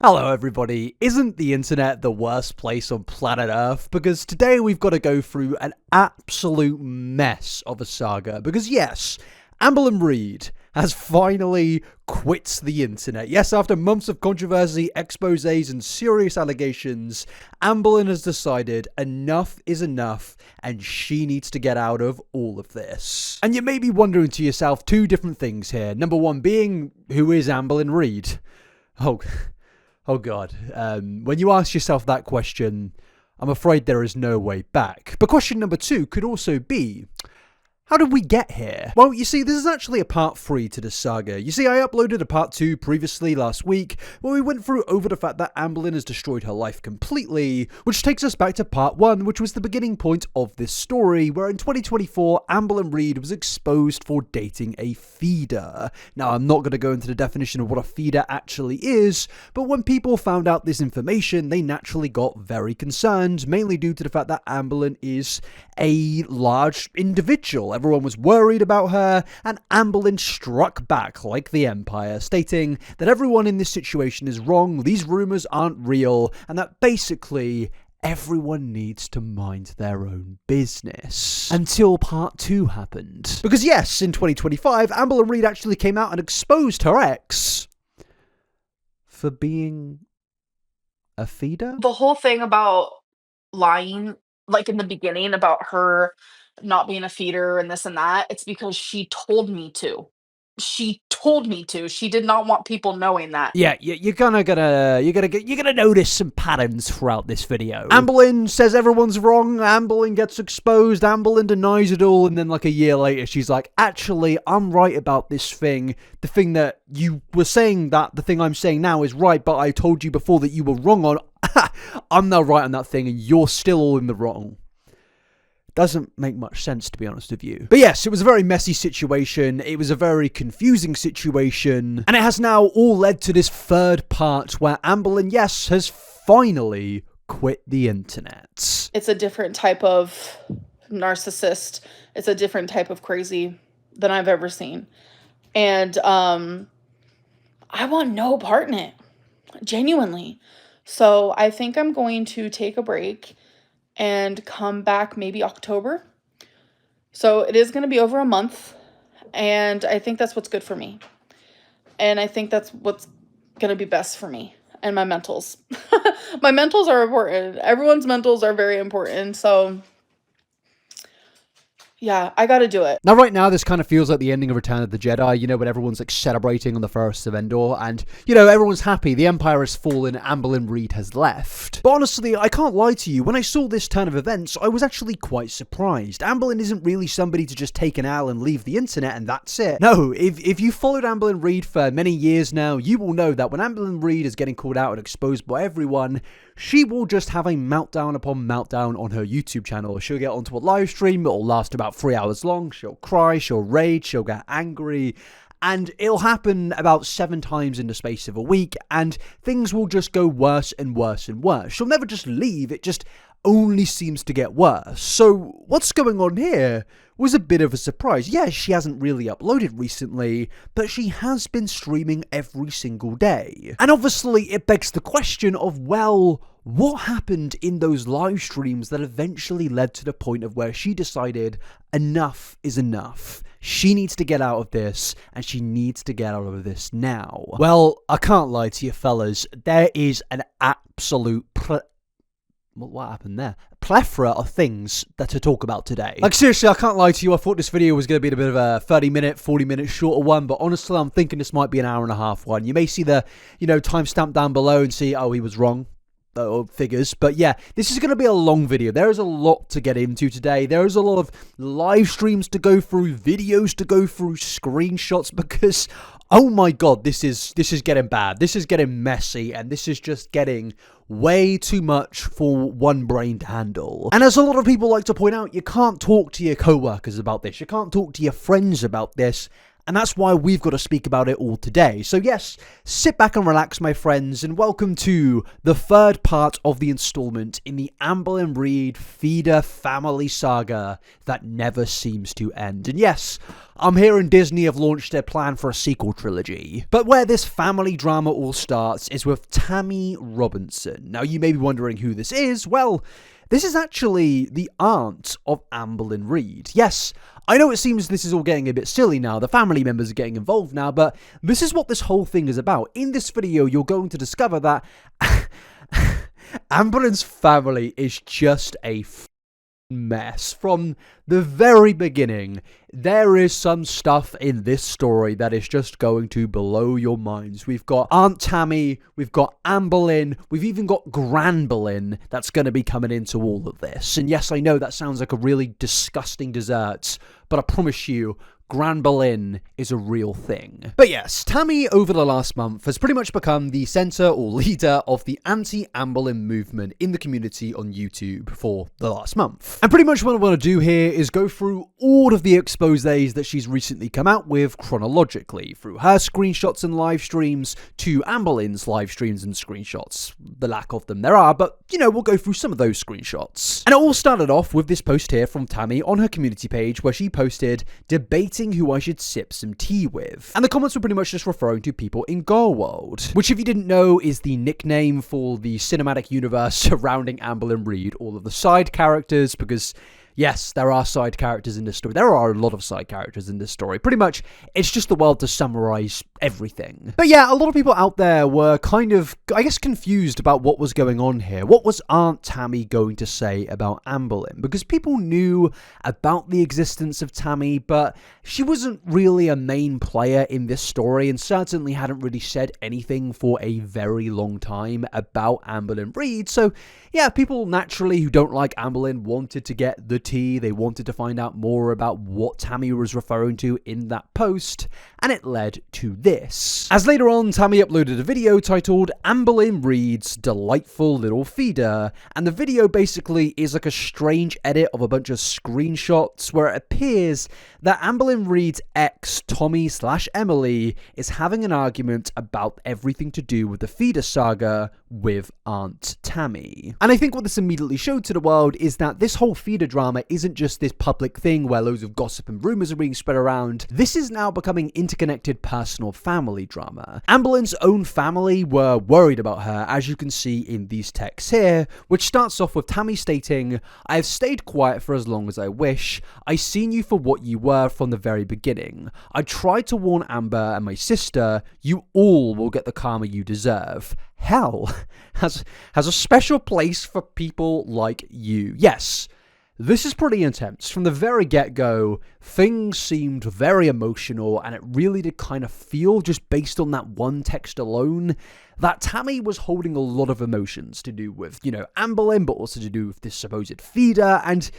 Hello everybody, isn't the internet the worst place on planet Earth? Because today we've got to go through an absolute mess of a saga. Because yes, Amberlynn Reid has finally quit the internet. Yes, after months of controversy, exposés and serious allegations, Amberlynn has decided enough is enough and she needs to get out of all of this. And you may be wondering to yourself two different things here. Number one being, who is Amberlynn Reid? Oh God, when you ask yourself that question, I'm afraid there is no way back. But question number two could also be, how did we get here? Well, you see, this is actually a part 3 to the saga. You see, I uploaded a part 2 previously last week, where we went through over the fact that Amberlynn has destroyed her life completely, which takes us back to part 1, which was the beginning point of this story, where in 2024, Amberlynn Reid was exposed for dating a feeder. Now, I'm not going to go into the definition of what a feeder actually is, but when people found out this information, they naturally got very concerned, mainly due to the fact that Amberlynn is a large individual. Everyone was worried about her, and Amberlynn struck back like the Empire, stating that everyone in this situation is wrong, these rumours aren't real, and that basically everyone needs to mind their own business. Until part 2 happened. Because yes, in 2025, Amberlynn Reid actually came out and exposed her ex for being a feeder? The whole thing about lying, like in the beginning about her not being a feeder and this and that, it's because she told me to. She told me to. She did not want people knowing that. Yeah, you're gonna notice some patterns throughout this video. Amberlynn says everyone's wrong, Amberlynn gets exposed, Amberlynn denies it all, and then like a year later she's like, actually, I'm right about this thing. The thing that you were saying, that the thing I'm saying now is right, but I told you before that you were wrong on. I'm now right on that thing and you're still all in the wrong. Doesn't make much sense, to be honest with you. But yes, it was a very messy situation, it was a very confusing situation, and it has now all led to this third part where Amberlynn, yes, has finally quit the internet. It's a different type of narcissist. It's a different type of crazy than I've ever seen. And I want no part in it, genuinely. So I think I'm going to take a break and come back maybe October. So it is going to be over a month, and I think that's what's good for me. And I think that's what's going to be best for me and my mentals. My mentals are important. Everyone's mentals are very important. So yeah, I gotta do it. Now, right now, this kind of feels like the ending of Return of the Jedi, you know, when everyone's like celebrating on the 1st of Endor, and, you know, everyone's happy, the Empire has fallen, Amberlynn Reid has left. But honestly, I can't lie to you, when I saw this turn of events, I was actually quite surprised. Amberlynn isn't really somebody to just take an L and leave the internet and that's it. No, if you followed Amberlynn Reid for many years now, you will know that when Amberlynn Reid is getting called out and exposed by everyone, she will just have a meltdown upon meltdown on her YouTube channel. She'll get onto a live stream, it'll last about 3 hours long, she'll cry, she'll rage, she'll get angry, and it'll happen about 7 times in the space of a week, and things will just go worse and worse and worse. She'll never just leave, it just only seems to get worse. So what's going on here was a bit of a surprise. Yes, she hasn't really uploaded recently, but she has been streaming every single day. And obviously it begs the question of, well, what happened in those live streams that eventually led to the point of where she decided enough is enough? She needs to get out of this, and she needs to get out of this now. Well, I can't lie to you fellas, there is an absolute what happened there? A plethora of things that to talk about today. Like seriously, I can't lie to you, I thought this video was going to be a bit of a 30-minute, 40-minute shorter one, but honestly, I'm thinking this might be an hour-and-a-half one. You may see the, you know, timestamp down below and see, oh, he was wrong. Figures, but yeah, this is going to be a long video. There is a lot to get into today. There is a lot of live streams to go through, videos to go through, screenshots, because oh my god, this is getting bad. This is getting messy, and this is just getting way too much for one brain to handle. And as a lot of people like to point out, you can't talk to your co-workers about this. You can't talk to your friends about this. And that's why we've got to speak about it all today. So yes, sit back and relax, my friends, and welcome to the third part of the installment in the Amberlynn Reid feeder family saga that never seems to end. And yes, I'm hearing Disney have launched their plan for a sequel trilogy. But where this family drama all starts is with Tammy Robinson. Now, you may be wondering who this is. Well, this is actually the aunt of Amberlynn Reid. Yes, I know it seems this is all getting a bit silly now, the family members are getting involved now, but this is what this whole thing is about. In this video, you're going to discover that Amberlynn's family is just a mess. From the very beginning, there is some stuff in this story that is just going to blow your minds. We've got Aunt Tammy, we've got Amberlyn, we've even got Granberlyn that's going to be coming into all of this. And yes, I know that sounds like a really disgusting dessert, but I promise you, Granberlyn is a real thing. But yes, Tammy over the last month has pretty much become the center or leader of the anti-Amberlyn movement in the community on YouTube for the last month. And pretty much what I want to do here is go through all of the exposés that she's recently come out with chronologically, through her screenshots and live streams to Amberlyn's live streams and screenshots. The lack of them there are, but you know, we'll go through some of those screenshots. And it all started off with this post here from Tammy on her community page where she posted, debating who I should sip some tea with. And the comments were pretty much just referring to people in Gorl World, which if you didn't know is the nickname for the cinematic universe surrounding Amberlynn Reid, all of the side characters, because yes, there are side characters in this story. There are a lot of side characters in this story. Pretty much, it's just the world to summarize everything. But yeah, a lot of people out there were kind of, I guess, confused about what was going on here. What was Aunt Tammy going to say about Amberlyn? Because people knew about the existence of Tammy, but she wasn't really a main player in this story and certainly hadn't really said anything for a very long time about Amberlynn Reid. So yeah, people naturally who don't like Amberlyn wanted to get the tea. They wanted to find out more about what Tammy was referring to in that post, and it led to this. As later on, Tammy uploaded a video titled Amberlynn Reid's Delightful Little Feeder, and the video basically is like a strange edit of a bunch of screenshots where it appears that Amberlynn Reid's ex, Tommy/Emily, is having an argument about everything to do with the feeder saga with Aunt Tammy. And I think what this immediately showed to the world is that this whole feeder drama isn't just this public thing where loads of gossip and rumors are being spread around. This is now becoming interconnected personal family drama. Amberlynn's own family were worried about her, as you can see in these texts here, which starts off with Tammy stating, I have stayed quiet for as long as I wish. I seen you for what you were from the very beginning. I tried to warn Amber and my sister, you all will get the karma you deserve. Hell has a special place for people like you. Yes, this is pretty intense. From the very get-go, things seemed very emotional, and it really did kind of feel, just based on that one text alone, that Tammy was holding a lot of emotions to do with, you know, Amberlyn, but also to do with this supposed feeder, and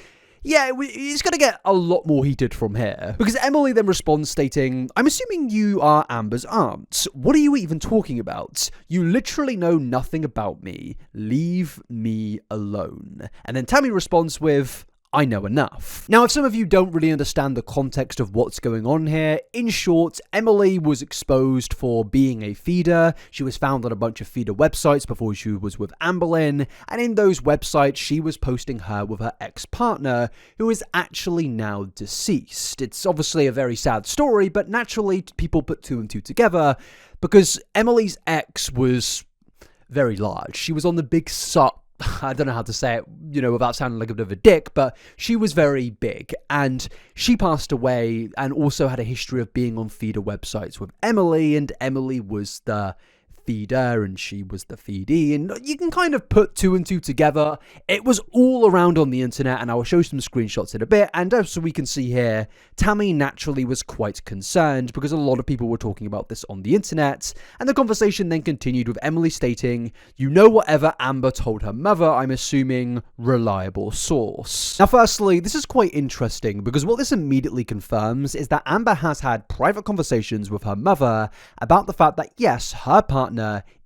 yeah, it's going to get a lot more heated from here. Because Emily then responds stating, I'm assuming you are Amber's aunt. What are you even talking about? You literally know nothing about me. Leave me alone. And then Tammy responds with, I know enough. Now, if some of you don't really understand the context of what's going on here, in short, Emily was exposed for being a feeder. She was found on a bunch of feeder websites before she was with Amberlyn, and in those websites, she was posting her with her ex-partner, who is actually now deceased. It's obviously a very sad story, but naturally, people put two and two together, because Emily's ex was very large. She was on the big I don't know how to say it, you know, without sounding like a bit of a dick, but she was very big, and she passed away and also had a history of being on feeder websites with Emily, and Emily was the feeder and she was the feedee, and you can kind of put two and two together. It was all around on the internet, and I will show some screenshots in a bit. And as we can see here, Tammy naturally was quite concerned because a lot of people were talking about this on the internet, and the conversation then continued with Emily stating, you know whatever Amber told her mother, I'm assuming reliable source. Now firstly, this is quite interesting because what this immediately confirms is that Amber has had private conversations with her mother about the fact that yes, her partner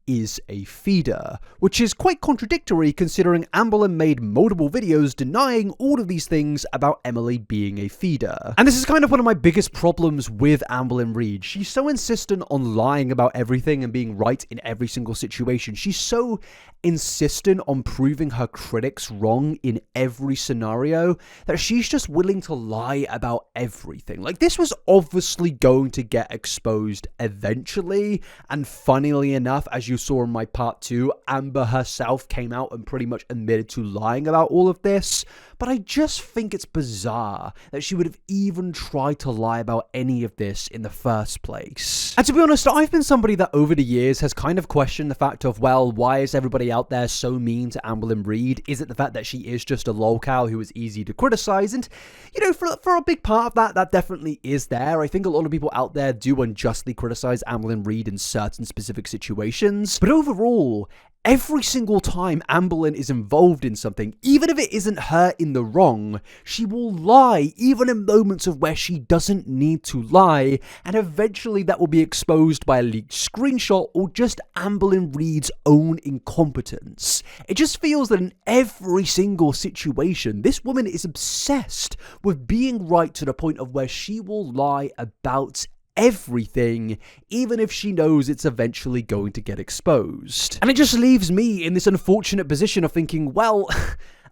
is a feeder, which is quite contradictory considering Amberlyn made multiple videos denying all of these things about Emily being a feeder. And this is kind of one of my biggest problems with Amberlyn Reid. She's so insistent on lying about everything and being right in every single situation. She's so insistent on proving her critics wrong in every scenario that she's just willing to lie about everything. Like, this was obviously going to get exposed eventually, and funnily enough, as you saw in my part 2, Amber herself came out and pretty much admitted to lying about all of this. But I just think it's bizarre that she would have even tried to lie about any of this in the first place. And to be honest, I've been somebody that over the years has kind of questioned the fact of, well, why is everybody out there so mean to Amberlyn Reid? Is it the fact that she is just a lolcow who is easy to criticize? And, you know, for a big part of that definitely is there. I think a lot of people out there do unjustly criticize Amberlyn Reid in certain specific situations. But overall, every single time Amberlyn is involved in something, even if it isn't her in the wrong, she will lie, even in moments of where she doesn't need to lie, and eventually that will be exposed by a leaked screenshot or just Amberlyn Reid's own incompetence. It just feels that in every single situation, this woman is obsessed with being right to the point of where she will lie about everything, even if she knows it's eventually going to get exposed. And it just leaves me in this unfortunate position of thinking, well,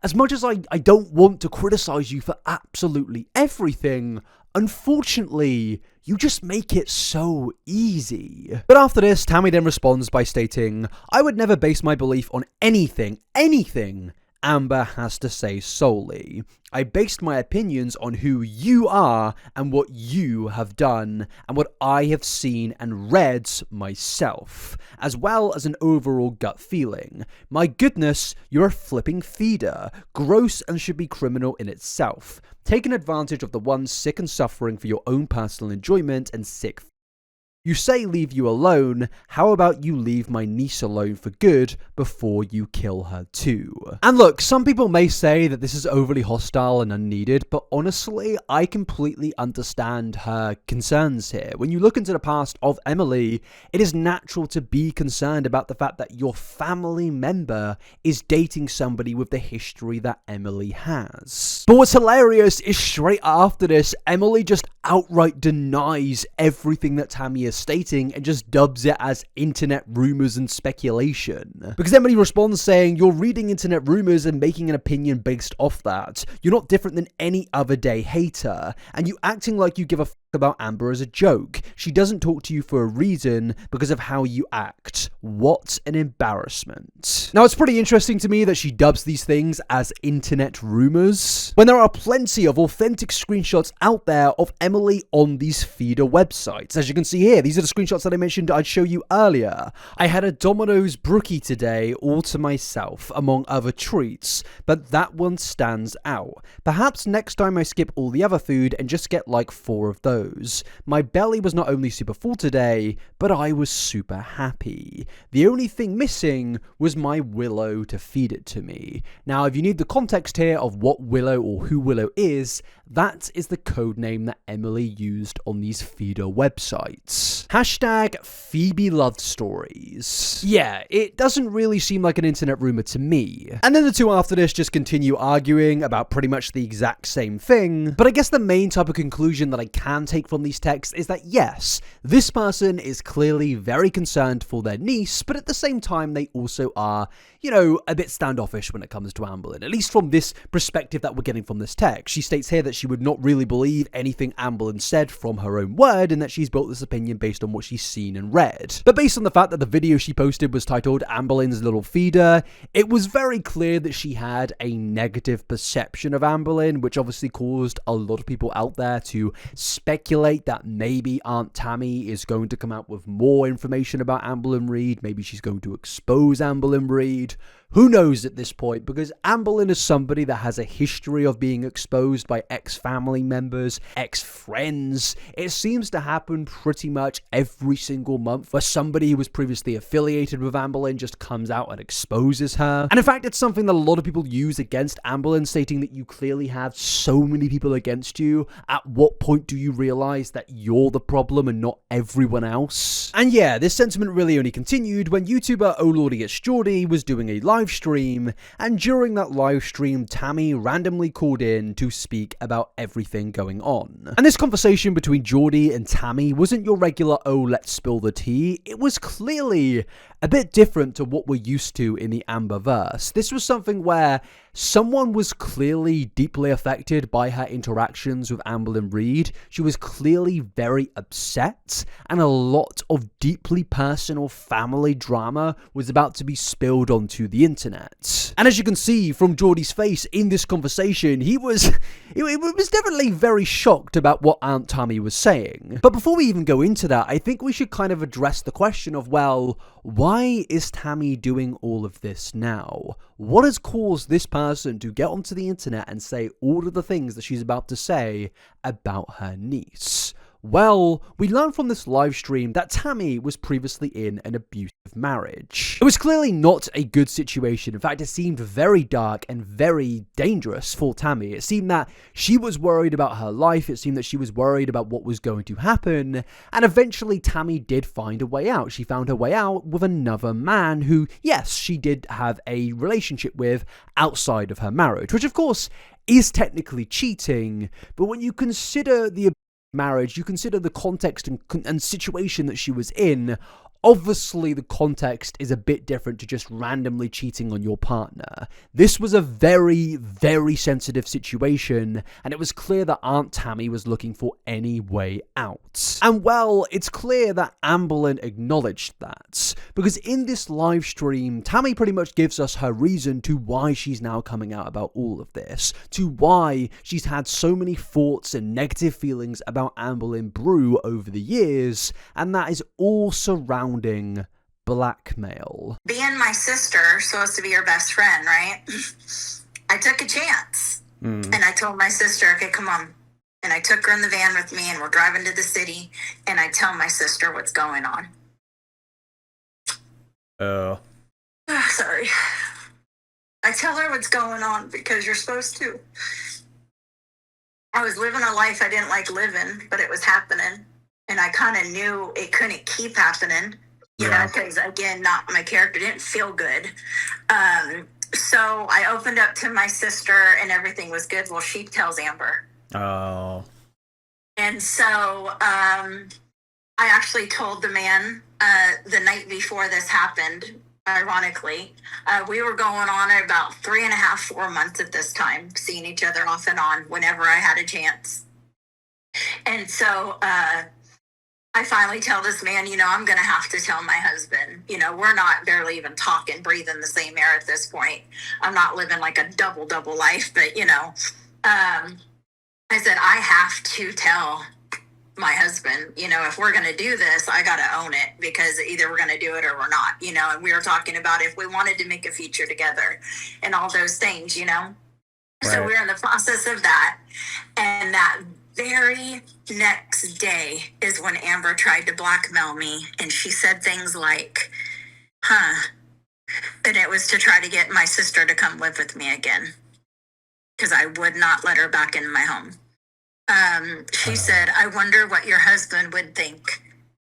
as much as I don't want to criticize you for absolutely everything, unfortunately, you just make it so easy. But after this, Tammy then responds by stating, I would never base my belief on anything Amber has to say solely. I based my opinions on who you are and what you have done and what I have seen and read myself, as well as an overall gut feeling. My goodness, you're a flipping feeder, gross and should be criminal in itself. Taking advantage of the ones sick and suffering for your own personal enjoyment and sick. You say leave you alone, how about you leave my niece alone for good before you kill her too? And look, some people may say that this is overly hostile and unneeded, but honestly, I completely understand her concerns here. When you look into the past of Emily, it is natural to be concerned about the fact that your family member is dating somebody with the history that Emily has. But what's hilarious is straight after this, Emily just outright denies everything that Tammy is stating and just dubs it as internet rumors and speculation. Because Emily responds saying, you're reading internet rumors and making an opinion based off that. You're not different than any other day hater, and you acting like you give a about Amber as a joke. She doesn't talk to you for a reason because of how you act. What an embarrassment. Now, it's pretty interesting to me that she dubs these things as internet rumors when there are plenty of authentic screenshots out there of Emily on these feeder websites. As you can see here, these are the screenshots that I mentioned I'd show you earlier. I had a Domino's brookie today all to myself, among other treats, but that one stands out. Perhaps next time I skip all the other food and just get like 4 of those. My belly was not only super full today, but I was super happy. The only thing missing was my Willow to feed it to me. Now, if you need the context here of what Willow or who Willow is, that is the code name that Emily used on these feeder websites. Hashtag Phoebe Love Stories. Yeah, it doesn't really seem like an internet rumor to me. And then the two after this just continue arguing about pretty much the exact same thing, but I guess the main type of conclusion that I can take from these texts is that yes, this person is clearly very concerned for their niece, but at the same time they also are, you know, a bit standoffish when it comes to Amberlyn, at least from this perspective that we're getting from this text. She states here that she would not really believe anything Amberlyn said from her own word and that she's built this opinion based on what she's seen and read. But based on the fact that the video she posted was titled Amberlyn's Little Feeder, it was very clear that she had a negative perception of Amberlyn, which obviously caused a lot of people out there to speculate that maybe Aunt Tammy is going to come out with more information about Amberlyn Reid. Maybe she's going to expose Amberlyn Reid. Who knows at this point, because Amberlyn is somebody that has a history of being exposed by ex-family members, ex-friends. It seems to happen pretty much every single month where somebody who was previously affiliated with Amberlyn just comes out and exposes her. And in fact, it's something that a lot of people use against Amberlyn, stating that you clearly have so many people against you. At what point do you realize that you're the problem and not everyone else? And yeah, this sentiment really only continued when YouTuber Oh Lordy It's Geordie was doing a live stream, and during that live stream, Tammy randomly called in to speak about everything going on. And this conversation between Geordie and Tammy wasn't your regular, oh, let's spill the tea. It was clearly a bit different to what we're used to in the Amberverse. This was something where someone was clearly deeply affected by her interactions with Amberlynn Reid. She was clearly very upset, and a lot of deeply personal family drama was about to be spilled onto the internet. And as you can see from Geordie's face in this conversation, he was definitely very shocked about what Aunt Tammy was saying. But before we even go into that, I think we should kind of address the question of, well, why is Tammy doing all of this now? What has caused this person to get onto the internet and say all of the things that she's about to say about her niece? Well, we learned from this live stream that Tammy was previously in an abusive marriage. It was clearly not a good situation. In fact, it seemed very dark and very dangerous for Tammy. It seemed that she was worried about her life. It seemed that she was worried about what was going to happen. And eventually, Tammy did find a way out. She found her way out with another man who, yes, she did have a relationship with outside of her marriage, which of course is technically cheating. But when you consider the marriage, you consider the context and situation that she was in, obviously the context is a bit different to just randomly cheating on your partner. This was a very, very sensitive situation, and it was clear that Aunt Tammy was looking for any way out. And well, it's clear that Amberlyn acknowledged that, because in this live stream, Tammy pretty much gives us her reason to why she's now coming out about all of this, to why she's had so many thoughts and negative feelings about Amberlyn brew over the years, and that is all surrounding blackmail. Being my sister, supposed to be your best friend, right? I took a chance. And I told my sister, okay, come on. And I took her in the van with me, and we're driving to the city, and I tell my sister what's going on. Sorry. I tell her what's going on because you're supposed to. I was living a life I didn't like living, but it was happening. And I kind of knew it couldn't keep happening, you know, because, again, not my character didn't feel good. So I opened up to my sister, and everything was good. Well, she tells Amber. Oh. And so I actually told the man the night before this happened, ironically. We were going on at about 3.5, 4 months at this time, seeing each other off and on whenever I had a chance. And so I finally tell this man, you know, I'm going to have to tell my husband, you know, we're not barely even talking, breathing the same air at this point. I'm not living like a double life, but, you know, I said, I have to tell my husband, you know, if we're going to do this, I got to own it, because either we're going to do it or we're not, you know, and we were talking about if we wanted to make a future together and all those things, you know. Right. So we're in the process of that. And that very next day is when Amber tried to blackmail me, and she said things like, and it was to try to get my sister to come live with me again, because I would not let her back in my home. She said, I wonder what your husband would think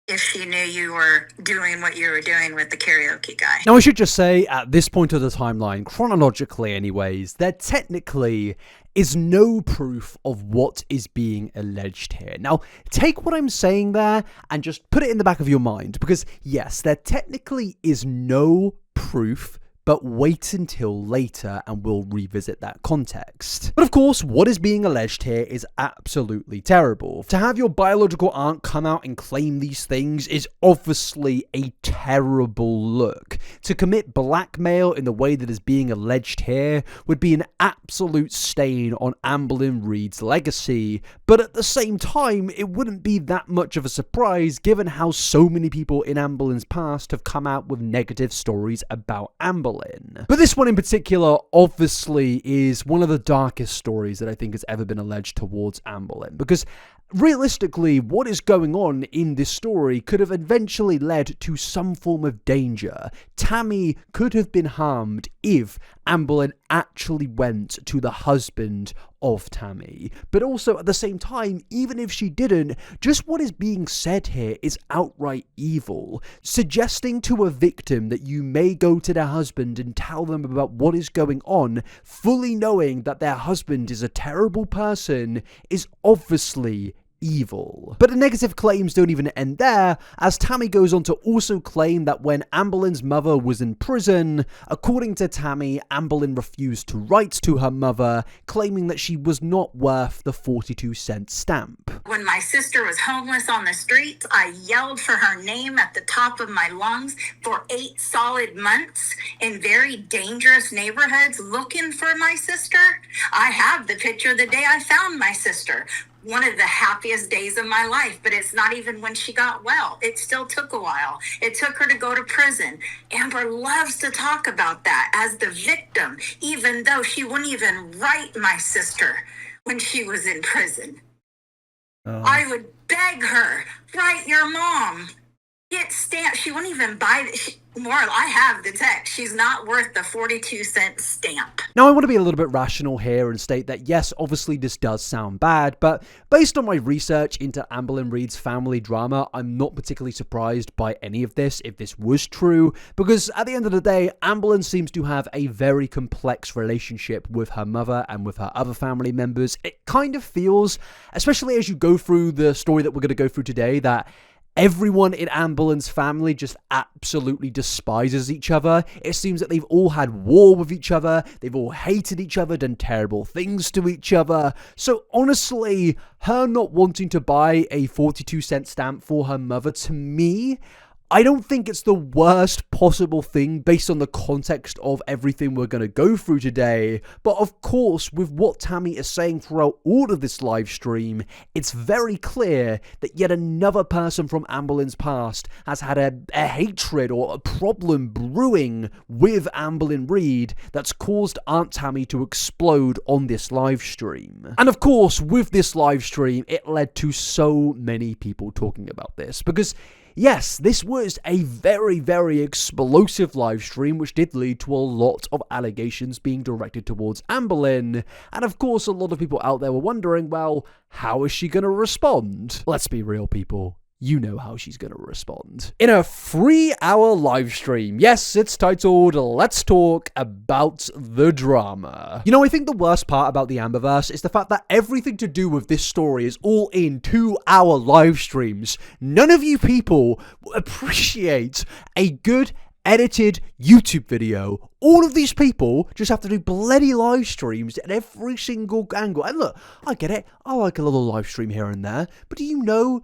if she knew you were doing what you were doing with the karaoke guy. Now, I should just say, at this point of the timeline, chronologically anyways, there technically is no proof of what is being alleged here. Now, take what I'm saying there and just put it in the back of your mind, because yes, there technically is no proof, but wait until later and we'll revisit that context. But of course, what is being alleged here is absolutely terrible. To have your biological aunt come out and claim these things is obviously a terrible look. To commit blackmail in the way that is being alleged here would be an absolute stain on Amberlynn Reid's legacy, but at the same time, it wouldn't be that much of a surprise given how so many people in Amberlynn's past have come out with negative stories about Amberlyn. Amberlyn. But this one in particular obviously is one of the darkest stories that I think has ever been alleged towards Amberlyn, because realistically, what is going on in this story could have eventually led to some form of danger. Tammy could have been harmed if Amberlyn actually went to the husband of Tammy. But also at the same time, even if she didn't, just what is being said here is outright evil. Suggesting to a victim that you may go to their husband and tell them about what is going on, fully knowing that their husband is a terrible person, is obviously evil. But the negative claims don't even end there, as Tammy goes on to also claim that when Amberlyn's mother was in prison, according to Tammy, Amberlyn refused to write to her mother, claiming that she was not worth the 42-cent stamp. When my sister was homeless on the streets, I yelled for her name at the top of my lungs for 8 solid months in very dangerous neighborhoods looking for my sister. I have the picture the day I found my sister. One of the happiest days of my life, but it's not even when she got well. It still took a while. It took her to go to prison. Amber loves to talk about that as the victim, even though she wouldn't even write my sister when she was in prison. I would beg her, write your mom. Get stamp. She wouldn't even buy it. I have the text. She's not worth the 42-cent stamp. Now, I want to be a little bit rational here and state that, yes, obviously this does sound bad, but based on my research into Amberlynn Reid's family drama, I'm not particularly surprised by any of this, if this was true, because at the end of the day, Amberlynn seems to have a very complex relationship with her mother and with her other family members. It kind of feels, especially as you go through the story that we're going to go through today, that everyone in Amberlynn's family just absolutely despises each other. It seems that they've all had war with each other, they've all hated each other, done terrible things to each other. So honestly, her not wanting to buy a 42-cent stamp for her mother, to me, I don't think it's the worst possible thing based on the context of everything we're going to go through today. But of course, with what Tammy is saying throughout all of this live stream, it's very clear that yet another person from Amberlynn's past has had a hatred or a problem brewing with Amberlynn Reid that's caused Aunt Tammy to explode on this live stream. And of course, with this live stream, it led to so many people talking about this, because yes, this was a very, very explosive live stream, which did lead to a lot of allegations being directed towards Amberlynn. And of course, a lot of people out there were wondering, well, how is she going to respond? Let's be real, people. You know how she's going to respond. In a 3-hour live stream, yes, it's titled, Let's Talk About the Drama. You know, I think the worst part about the Amberverse is the fact that everything to do with this story is all in 2-hour live streams. None of you people appreciate a good edited YouTube video. All of these people just have to do bloody live streams at every single angle. And look, I get it. I like a little live stream here and there. But do you know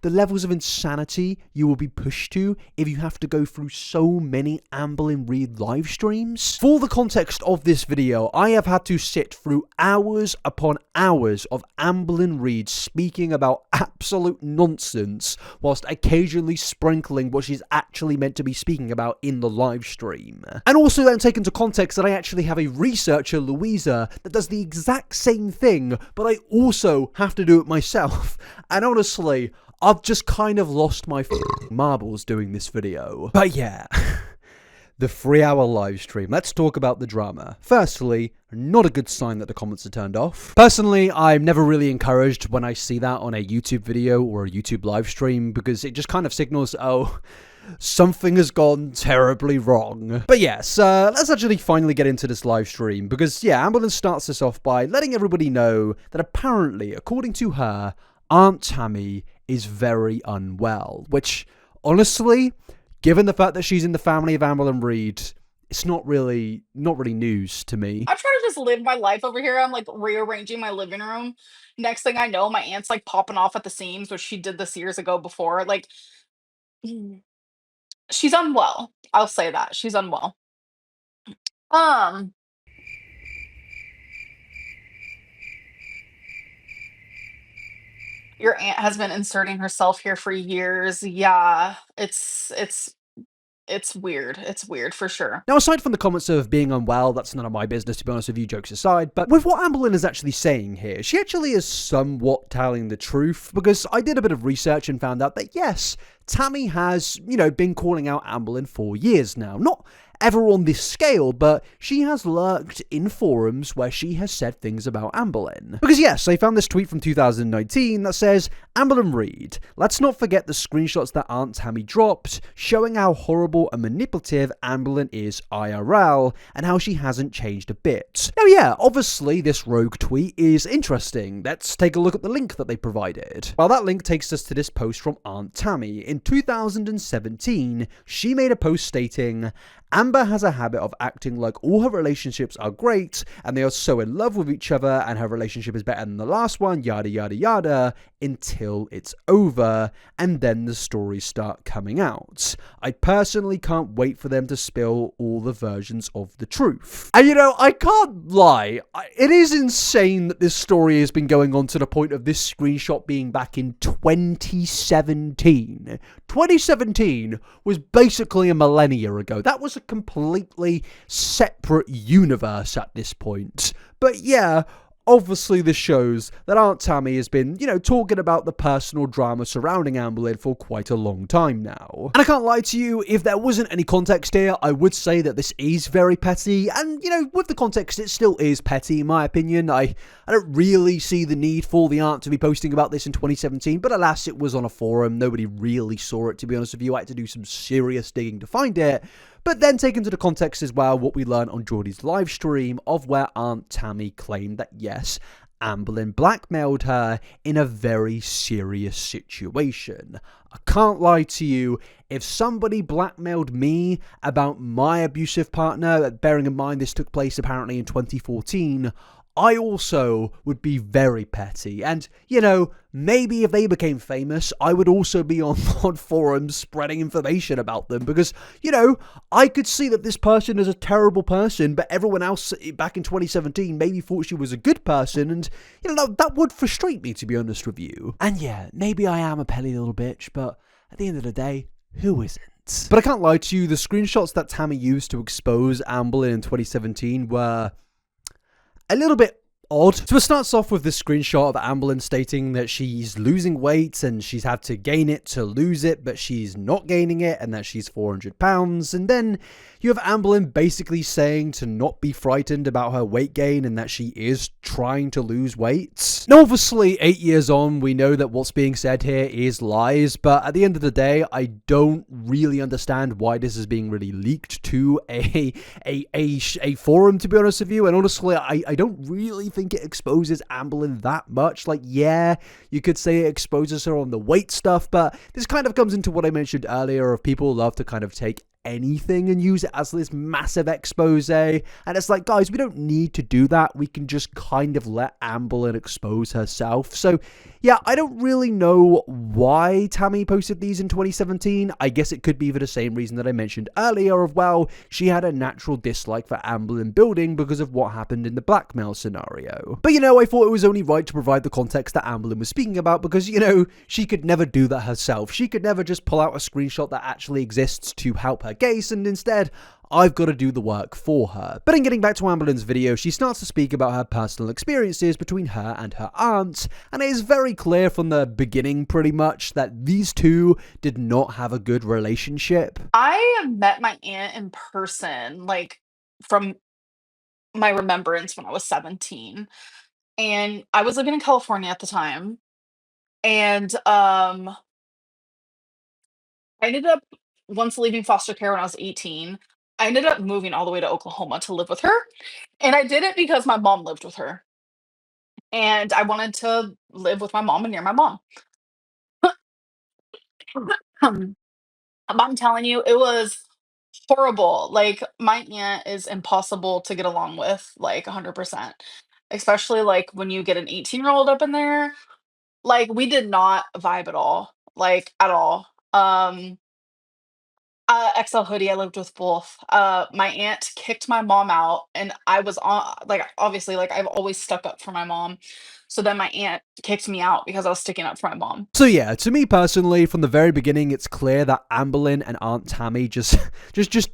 the levels of insanity you will be pushed to if you have to go through so many Amberlynn Reid live streams? For the context of this video, I have had to sit through hours upon hours of Amberlynn Reid speaking about absolute nonsense whilst occasionally sprinkling what she's actually meant to be speaking about in the live stream. And also then take into context that I actually have a researcher, Louisa, that does the exact same thing, but I also have to do it myself. And honestly, I've just kind of lost my marbles doing this video. But yeah, the 3-hour live stream. Let's talk about the drama. Firstly, not a good sign that the comments are turned off. Personally, I'm never really encouraged when I see that on a YouTube video or a YouTube live stream, because it just kind of signals, oh, something has gone terribly wrong. But yes, let's actually finally get into this live stream, because yeah, Amberlynn starts this off by letting everybody know that apparently, according to her, Aunt Tammy is very unwell, which honestly, given the fact that she's in the family of Amberlynn Reid, it's not really news to me. I'm trying to just live my life over here. I'm like rearranging my living room. Next thing I know, my aunt's like popping off at the seams, which she did this years ago before. Like, she's unwell. I'll say that. She's unwell. Your aunt has been inserting herself here for years. Yeah, it's it's weird. It's weird for sure. Now, aside from the comments of being unwell, that's none of my business, to be honest with you, jokes aside, but with what Amberlyn is actually saying here, she actually is somewhat telling the truth, because I did a bit of research and found out that yes, Tammy has, been calling out Amberlyn for years now. Not ever on this scale, but she has lurked in forums where she has said things about Amberlyn. Because yes, I found this tweet from 2019 that says, Amberlyn Reid, let's not forget the screenshots that Aunt Tammy dropped, showing how horrible and manipulative Amberlyn is IRL, and how she hasn't changed a bit. Now yeah, obviously this rogue tweet is interesting. Let's take a look at the link that they provided. Well, that link takes us to this post from Aunt Tammy. In 2017, she made a post stating, Amber has a habit of acting like all her relationships are great and they are so in love with each other and her relationship is better than the last one, yada yada yada, until it's over and then the stories start coming out. I personally can't wait for them to spill all the versions of the truth. And I can't lie, it is insane that this story has been going on to the point of this screenshot being back in 2017. 2017 was basically a millennia ago. That was a completely separate universe at this point. But yeah, obviously this shows that Aunt Tammy has been, talking about the personal drama surrounding Amberlyn for quite a long time now. And I can't lie to you, if there wasn't any context here, I would say that this is very petty. And, with the context, it still is petty, in my opinion. I don't really see the need for the aunt to be posting about this in 2017, but alas, it was on a forum. Nobody really saw it, to be honest with you. I had to do some serious digging to find it. But then take into the context as well what we learned on Geordie's live stream of where Aunt Tammy claimed that yes, Amberlyn blackmailed her in a very serious situation. I can't lie to you, if somebody blackmailed me about my abusive partner, bearing in mind this took place apparently in 2014, I also would be very petty. And, maybe if they became famous, I would also be on forums spreading information about them. Because, I could see that this person is a terrible person, but everyone else back in 2017 maybe thought she was a good person. And, that would frustrate me, to be honest with you. And yeah, maybe I am a petty little bitch, but at the end of the day, who isn't? But I can't lie to you, the screenshots that Tammy used to expose Amberlyn in 2017 were a little bit odd. So it starts off with this screenshot of Amberlyn stating that she's losing weight and she's had to gain it to lose it, but she's not gaining it and that she's 400 pounds. And then you have Amberlyn basically saying to not be frightened about her weight gain and that she is trying to lose weight. Now obviously 8 years on, we know that what's being said here is lies, but at the end of the day, I don't really understand why this is being really leaked to a forum, to be honest with you. And honestly, I don't really think it exposes Amberlyn that much. Like, yeah, you could say it exposes her on the weight stuff, but this kind of comes into what I mentioned earlier of people love to kind of take anything and use it as this massive expose, and it's like, guys, we don't need to do that. We can just kind of let Amberlyn expose herself. So yeah, I don't really know why Tammy posted these in 2017. I guess it could be for the same reason that I mentioned earlier of, well, she had a natural dislike for Amberlyn building because of what happened in the Blackmail scenario. But I thought it was only right to provide the context that Amberlyn was speaking about because, she could never do that herself. She could never just pull out a screenshot that actually exists to help her case, and instead I've got to do the work for her. But in getting back to Amberlyn's video, she starts to speak about her personal experiences between her and her aunt, and it is very clear from the beginning pretty much that these two did not have a good relationship. I met my aunt in person, like from my remembrance when I was 17. And I was living in California at the time. And I ended up, once leaving foster care when I was 18, I ended up moving all the way to Oklahoma to live with her. And I did it because my mom lived with her. And I wanted to live with my mom and near my mom. Um, I'm telling you, it was horrible. Like, my aunt is impossible to get along with, like 100%. Especially like when you get an 18-year-old up in there. Like, we did not vibe at all. Like, at all. XL Hoodie, I lived with both. My aunt kicked my mom out, and I was on, like, obviously, like, I've always stuck up for my mom. So then my aunt kicked me out because I was sticking up for my mom. So yeah, to me personally, from the very beginning, it's clear that Amberlyn and Aunt Tammy just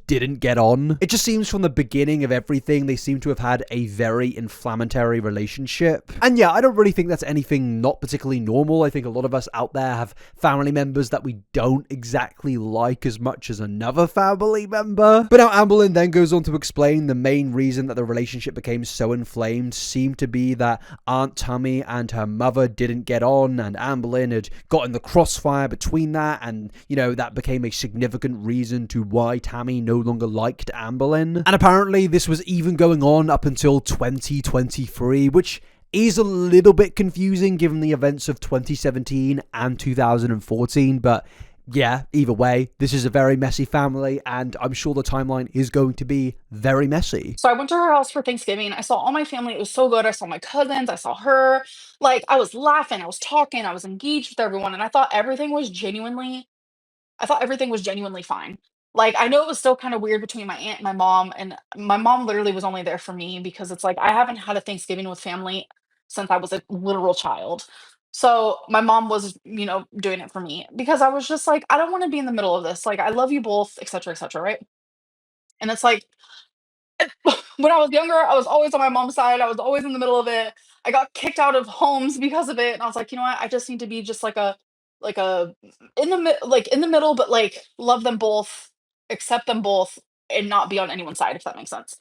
didn't get on. It just seems from the beginning of everything, they seem to have had a very inflammatory relationship. And yeah, I don't really think that's anything not particularly normal. I think a lot of us out there have family members that we don't exactly like as much as another family member. But now Amberlyn then goes on to explain the main reason that the relationship became so inflamed seemed to be that Aunt Tammy and her mother didn't get on, and Amberlyn had got in the crossfire between that, and you know, that became a significant reason to why Tammy no longer liked Amberlyn. And apparently this was even going on up until 2023, which is a little bit confusing given the events of 2017 and 2014, but yeah, either way, this is a very messy family, and I'm sure the timeline is going to be very messy. So I went to her house for Thanksgiving. I saw all my family. It was so good. I saw my cousins. I saw her. Like, I was laughing. I was talking. I was engaged with everyone. And I thought everything was genuinely fine. Like, I know it was still kind of weird between my aunt and my mom. And my mom literally was only there for me because it's like, I haven't had a Thanksgiving with family since I was a literal child. So my mom was, doing it for me because I was just like, I don't want to be in the middle of this. Like, I love you both, et cetera, right? And it's like, when I was younger, I was always on my mom's side. I was always in the middle of it. I got kicked out of homes because of it, and I was like, you know what? I just need to be just like a in the middle, but like love them both, accept them both, and not be on anyone's side, if that makes sense.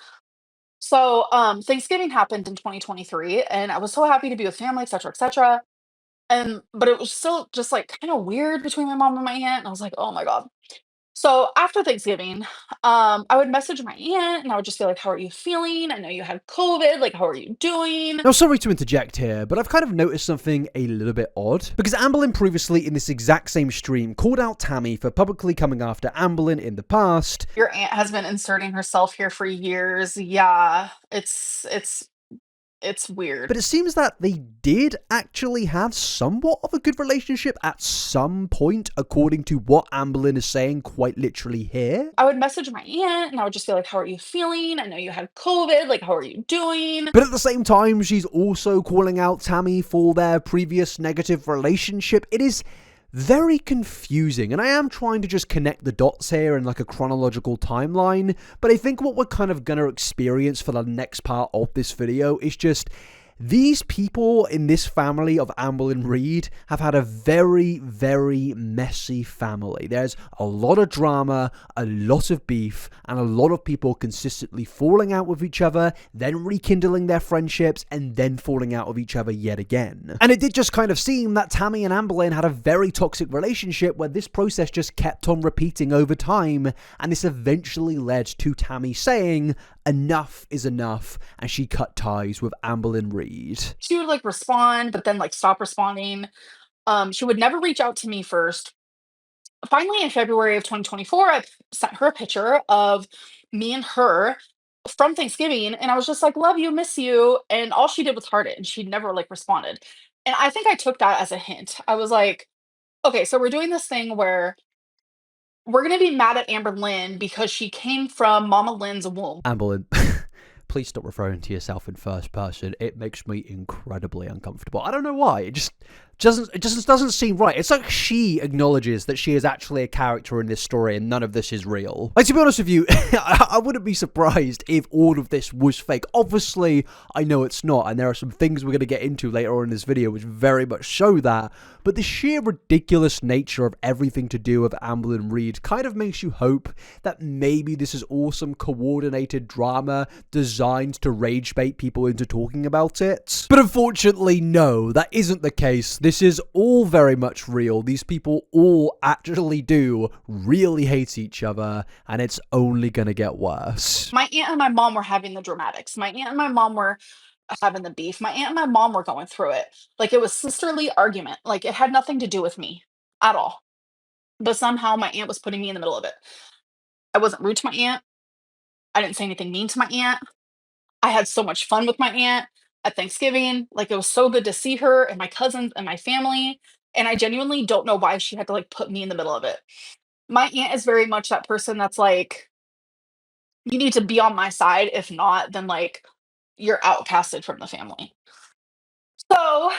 So, Thanksgiving happened in 2023, and I was so happy to be with family, et cetera, et cetera. And but it was still just like kind of weird between my mom and my aunt, and I was like, oh my god. So after Thanksgiving, I would message my aunt and I would just be like, "How are you feeling? I know you had COVID. Like, how are you doing?" Now, sorry to interject here, but I've kind of noticed something a little bit odd. Because Amberlyn previously in this exact same stream called out Tammy for publicly coming after Amberlyn in the past. Your aunt has been inserting herself here for years. Yeah, it's weird. But it seems that they did actually have somewhat of a good relationship at some point, according to what Amberlyn is saying quite literally here. I would message my aunt and I would just be like, "How are you feeling? I know you had COVID. Like, how are you doing?" But at the same time, she's also calling out Tammy for their previous negative relationship. It is very confusing, and I am trying to just connect the dots here in like a chronological timeline, but I think what we're kind of gonna experience for the next part of this video is just these people in this family of Amberlynn Reid have had a very, very messy family. There's a lot of drama, a lot of beef, and a lot of people consistently falling out with each other, then rekindling their friendships, and then falling out with each other yet again. And it did just kind of seem that Tammy and Amberlyn had a very toxic relationship where this process just kept on repeating over time, and this eventually led to Tammy saying, enough is enough, and she cut ties with Amberlynn Reid. She would like respond, but then like stop responding. She would never reach out to me first. Finally, in February of 2024, I sent her a picture of me and her from Thanksgiving, and I was just like, "Love you, miss you," and all she did was heart it, and she never like responded. And I think I took that as a hint. I was like, "Okay, so we're doing this thing where we're gonna be mad at Amber Lynn because she came from Mama Lynn's womb." Amberlyn, please stop referring to yourself in first person. It makes me incredibly uncomfortable. I don't know why. It just doesn't seem right. It's like she acknowledges that she is actually a character in this story and none of this is real. Like, to be honest with you, I wouldn't be surprised if all of this was fake. Obviously, I know it's not, and there are some things we're going to get into later on in this video which very much show that, but the sheer ridiculous nature of everything to do with Amberlynn Reid kind of makes you hope that maybe this is all some coordinated drama designed to rage bait people into talking about it. But unfortunately, no, that isn't the case. This is all very much real. These people all actually do really hate each other, and it's only gonna get worse. My aunt and my mom were having the dramatics. My aunt and my mom were having the beef. My aunt and my mom were going through it. Like, it was sisterly argument. Like, it had nothing to do with me at all. But somehow my aunt was putting me in the middle of it. I wasn't rude to my aunt. I didn't say anything mean to my aunt. I had so much fun with my aunt at Thanksgiving. Like, it was so good to see her and my cousins and my family. And I genuinely don't know why she had to like put me in the middle of it. My aunt is very much that person that's like, you need to be on my side. If not, then like you're outcasted from the family. So,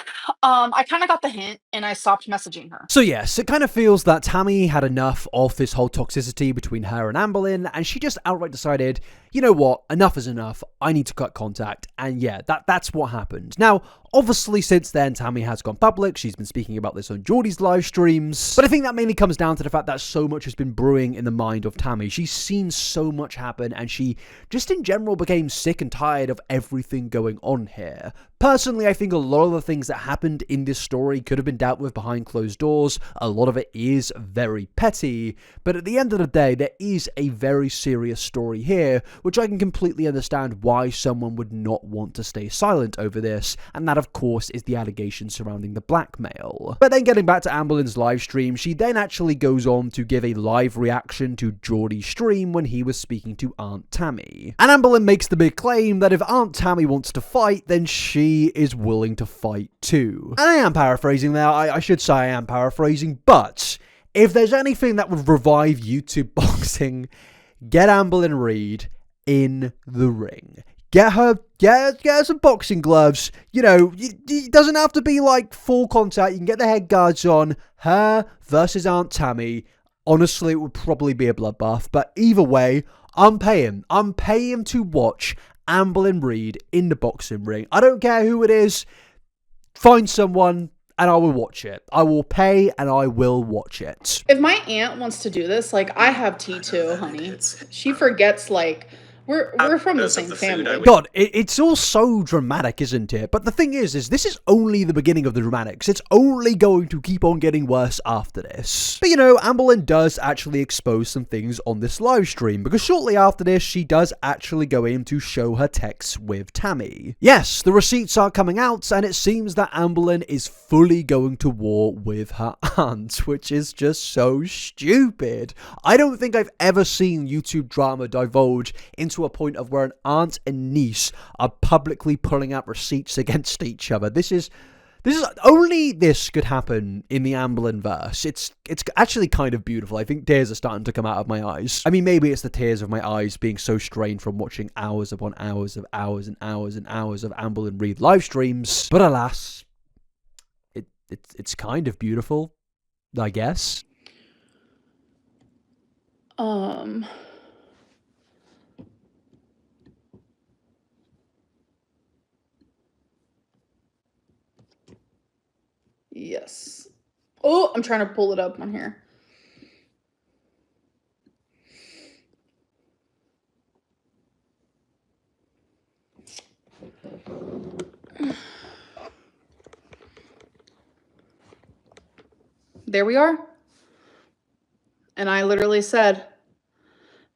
I kind of got the hint and I stopped messaging her. So yes, it kind of feels that Tammy had enough of this whole toxicity between her and Amberlyn, and she just outright decided, you know what, enough is enough, I need to cut contact, and yeah, that's what happened. Now, obviously since then, Tammy has gone public, she's been speaking about this on Geordie's live streams, but I think that mainly comes down to the fact that so much has been brewing in the mind of Tammy. She's seen so much happen, and she just in general became sick and tired of everything going on here. Personally, I think a lot of the things that happened in this story could have been dealt with behind closed doors. A lot of it is very petty, but at the end of the day, there is a very serious story here, which I can completely understand why someone would not want to stay silent over this, and that of course is the allegation surrounding the blackmail. But then getting back to Amberlyn's live stream, she then actually goes on to give a live reaction to Geordie's stream when he was speaking to Aunt Tammy. And Amberlyn makes the big claim that if Aunt Tammy wants to fight, then she is willing to fight too. And I am paraphrasing there, I should say I am paraphrasing, but if there's anything that would revive YouTube boxing, get Amberlynn Reid in the ring. Get her some boxing gloves. You know, it doesn't have to be like full contact. You can get the head guards on. Her versus Aunt Tammy. Honestly, it would probably be a bloodbath. But either way, I'm paying. I'm paying to watch Amberlynn Reid in the boxing ring. I don't care who it is. Find someone and I will watch it. I will pay and I will watch it. If my aunt wants to do this, like, I have T2, honey. She forgets, like, we're from the same family. God, it's all so dramatic, isn't it? But the thing is this is only the beginning of the dramatics. It's only going to keep on getting worse after this. But you know, Amberlyn does actually expose some things on this live stream, because shortly after this, she does actually go in to show her texts with Tammy. Yes, the receipts are coming out, and it seems that Amberlyn is fully going to war with her aunt, which is just so stupid. I don't think I've ever seen YouTube drama divulge into a point of where an aunt and niece are publicly pulling out receipts against each other. This is only this could happen in the Amberlyn verse. It's actually kind of beautiful. I think tears are starting to come out of my eyes. I mean, maybe it's the tears of my eyes being so strained from watching hours upon hours of hours and hours and hours of Amberlyn Reid live streams. But alas, it's kind of beautiful, I guess. Yes. Oh, I'm trying to pull it up on here. There we are. And I literally said,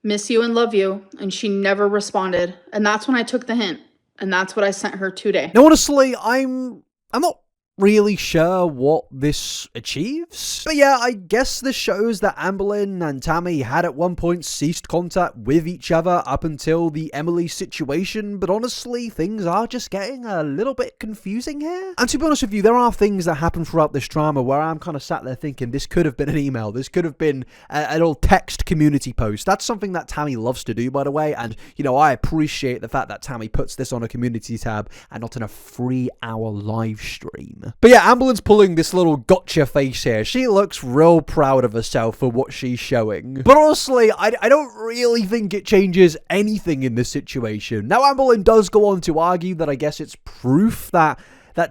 miss you and love you. And she never responded. And that's when I took the hint. And that's what I sent her today. Now, honestly, I'm not really sure what this achieves. But yeah, I guess this shows that Amberlyn and Tammy had at one point ceased contact with each other up until the Emily situation, but honestly, things are just getting a little bit confusing here. And to be honest with you, there are things that happen throughout this drama where I'm kind of sat there thinking this could have been an email, this could have been an old text community post. That's something that Tammy loves to do, by the way, and you know, I appreciate the fact that Tammy puts this on a community tab and not in a 3-hour live stream. But yeah, Amberlyn's pulling this little gotcha face here. She looks real proud of herself for what she's showing. But honestly, I don't really think it changes anything in this situation. Now, Amberlyn does go on to argue that I guess it's proof that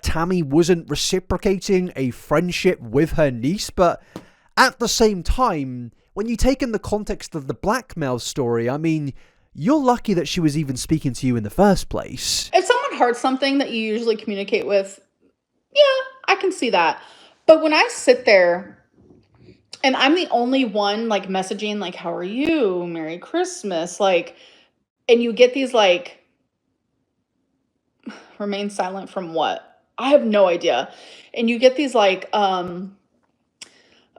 Tammy wasn't reciprocating a friendship with her niece, but at the same time, when you take in the context of the blackmail story, I mean, you're lucky that she was even speaking to you in the first place. If someone heard something that you usually communicate with, yeah, I can see that. But when I sit there and I'm the only one like messaging like, how are you? Merry Christmas. Like, and you get these like, remain silent from what? I have no idea. And you get these like,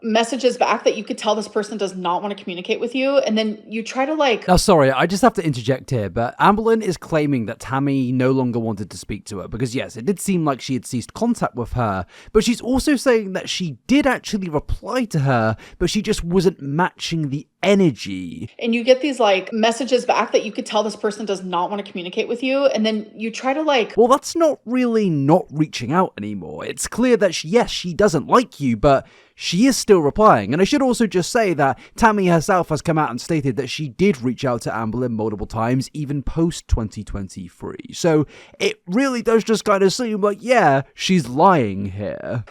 messages back that you could tell this person does not want to communicate with you, and then you try to like... Now, sorry, I just have to interject here, but Amberlyn is claiming that Tammy no longer wanted to speak to her, because yes, it did seem like she had ceased contact with her, but she's also saying that she did actually reply to her, but she just wasn't matching the energy. And you get these like messages back that you could tell this person does not want to communicate with you, and then you try to like... Well, that's not really not reaching out anymore. It's clear that yes, she doesn't like you, but she is still replying. And I should also just say that Tammy herself has come out and stated that she did reach out to Amberlyn multiple times, even post 2023. So it really does just kind of seem like, yeah, she's lying here.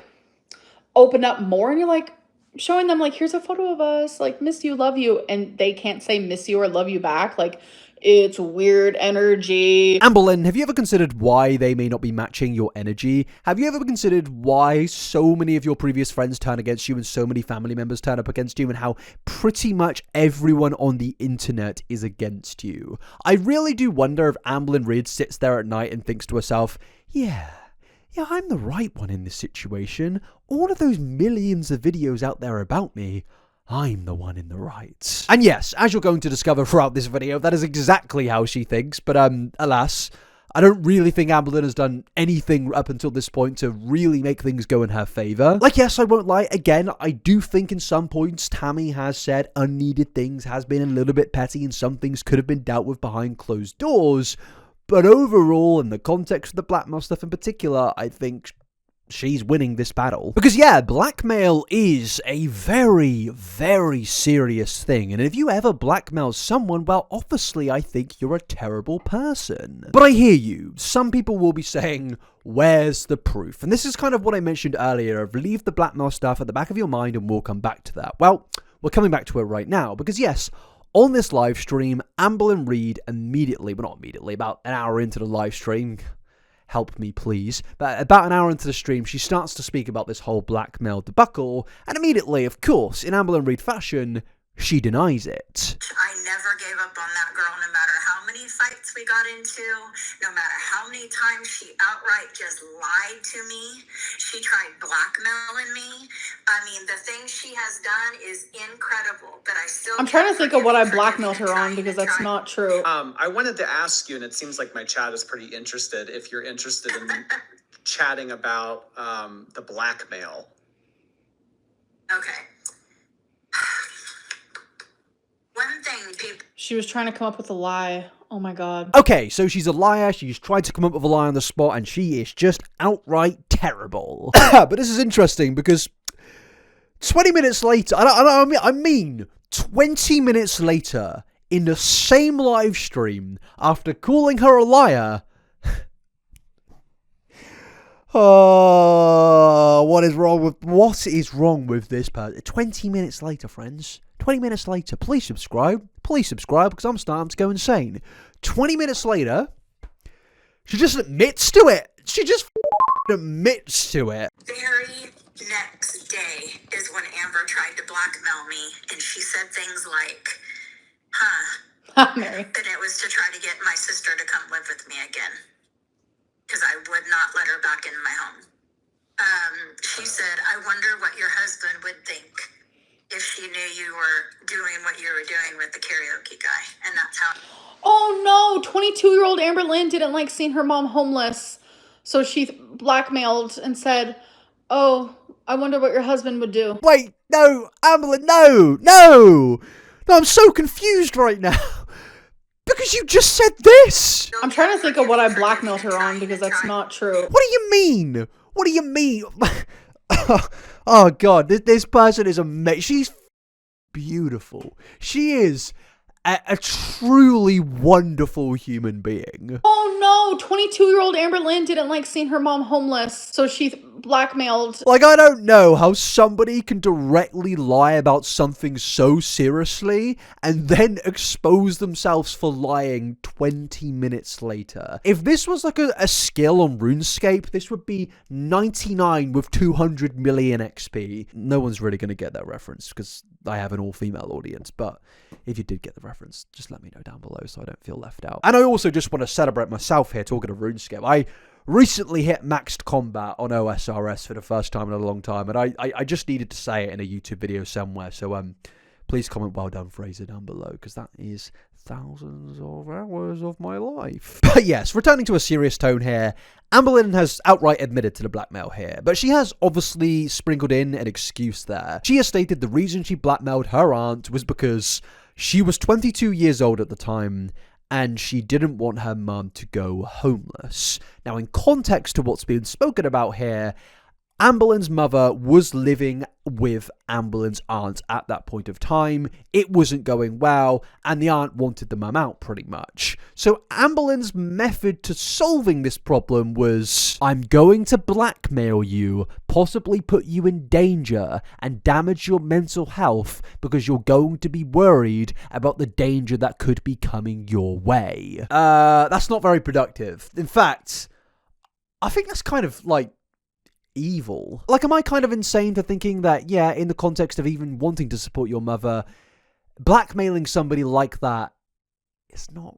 Open up more, and you're like showing them like, here's a photo of us, like, miss you, love you, and they can't say miss you or love you back. Like, it's weird energy. Amberlyn, have you ever considered why they may not be matching your energy? Have you ever considered why so many of your previous friends turn against you and so many family members turn up against you, and how pretty much everyone on the internet is against you? I really do wonder if Amberlynn Reid sits there at night and thinks to herself, yeah, I'm the right one in this situation. All of those millions of videos out there about me, I'm the one in the right. And yes, as you're going to discover throughout this video, that is exactly how she thinks, but alas, I don't really think Amberlyn has done anything up until this point to really make things go in her favor. Like, yes, I won't lie, again, I do think in some points Tammy has said unneeded things, has been a little bit petty, and some things could have been dealt with behind closed doors, but overall, in the context of the blackmail stuff in particular, I think she's winning this battle. Because yeah, blackmail is a very, very serious thing, and if you ever blackmail someone, well, obviously I think you're a terrible person. But I hear you. Some people will be saying, where's the proof? And this is kind of what I mentioned earlier of leave the blackmail stuff at the back of your mind and we'll come back to that. Well, we're coming back to it right now, because yes, on this live stream, Amberlynn Reid about an hour into the live stream, help me please, but about an hour into the stream, she starts to speak about this whole blackmail debacle, and immediately, of course, in Amberlynn Reid fashion, she denies it. I never gave up on that girl, no matter how many fights we got into, no matter how many times she outright just lied to me. She tried blackmailing me. I mean, the things she has done is incredible, but I still... I'm trying to think of what I blackmailed her on, because that's not true. I wanted to ask you, and it seems like my chat is pretty interested, if you're interested in chatting about the blackmail. Okay. One thing people... She was trying to come up with a lie. Oh my god. Okay, so she's a liar, she's tried to come up with a lie on the spot, and she is just outright terrible. But this is interesting, because 20 minutes later, I mean 20 minutes later, in the same live stream, after calling her a liar... Oh, what is wrong with this person? 20 minutes later, friends. 20 minutes later. Please subscribe, because I'm starting to go insane. 20 minutes later, she just admits to it. She just admits to it. Very next day is when Amber tried to blackmail me, and she said things like, Mary. and it was to try to get my sister to come live with me again, because I would not let her back into my home. She said, I wonder what your husband would think if she knew you were doing what you were doing with the karaoke guy. And that's how... Oh no, 22-year-old Amberlynn didn't like seeing her mom homeless. So she blackmailed and said, oh, I wonder what your husband would do. Wait, no, Amberlynn, no, I'm so confused right now. Because you just said this. I'm trying to think of what I blackmailed her on, because that's not true. What do you mean? What do you mean? Oh god, this person is amazing. She's beautiful. She is a truly wonderful human being. Oh no, 22-year-old Amberlynn didn't like seeing her mom homeless, so she blackmailed. Like, I don't know how somebody can directly lie about something so seriously and then expose themselves for lying 20 minutes later. If this was like a skill on RuneScape, this would be 99 with 200 million XP. No one's really going to get that reference because I have an all-female audience, but if you did get the reference, just let me know down below so I don't feel left out. And I also just want to celebrate myself here talking of RuneScape. I recently hit maxed combat on OSRS for the first time in a long time, and I just needed to say it in a YouTube video somewhere, so please comment well done Fraser down below, because that is thousands of hours of my life. But yes, returning to a serious tone here, Amberlyn has outright admitted to the blackmail here, but she has obviously sprinkled in an excuse there. She has stated the reason she blackmailed her aunt was because she was 22 years old at the time, and she didn't want her mum to go homeless. Now, in context to what's being spoken about here, Amberlyn's mother was living with Amberlyn's aunt at that point of time. It wasn't going well, and the aunt wanted the mum out pretty much. So Amberlyn's method to solving this problem was, I'm going to blackmail you, possibly put you in danger, and damage your mental health because you're going to be worried about the danger that could be coming your way. That's not very productive. In fact, I think that's kind of like evil. Like, am I kind of insane for thinking that, yeah, in the context of even wanting to support your mother, blackmailing somebody like that is not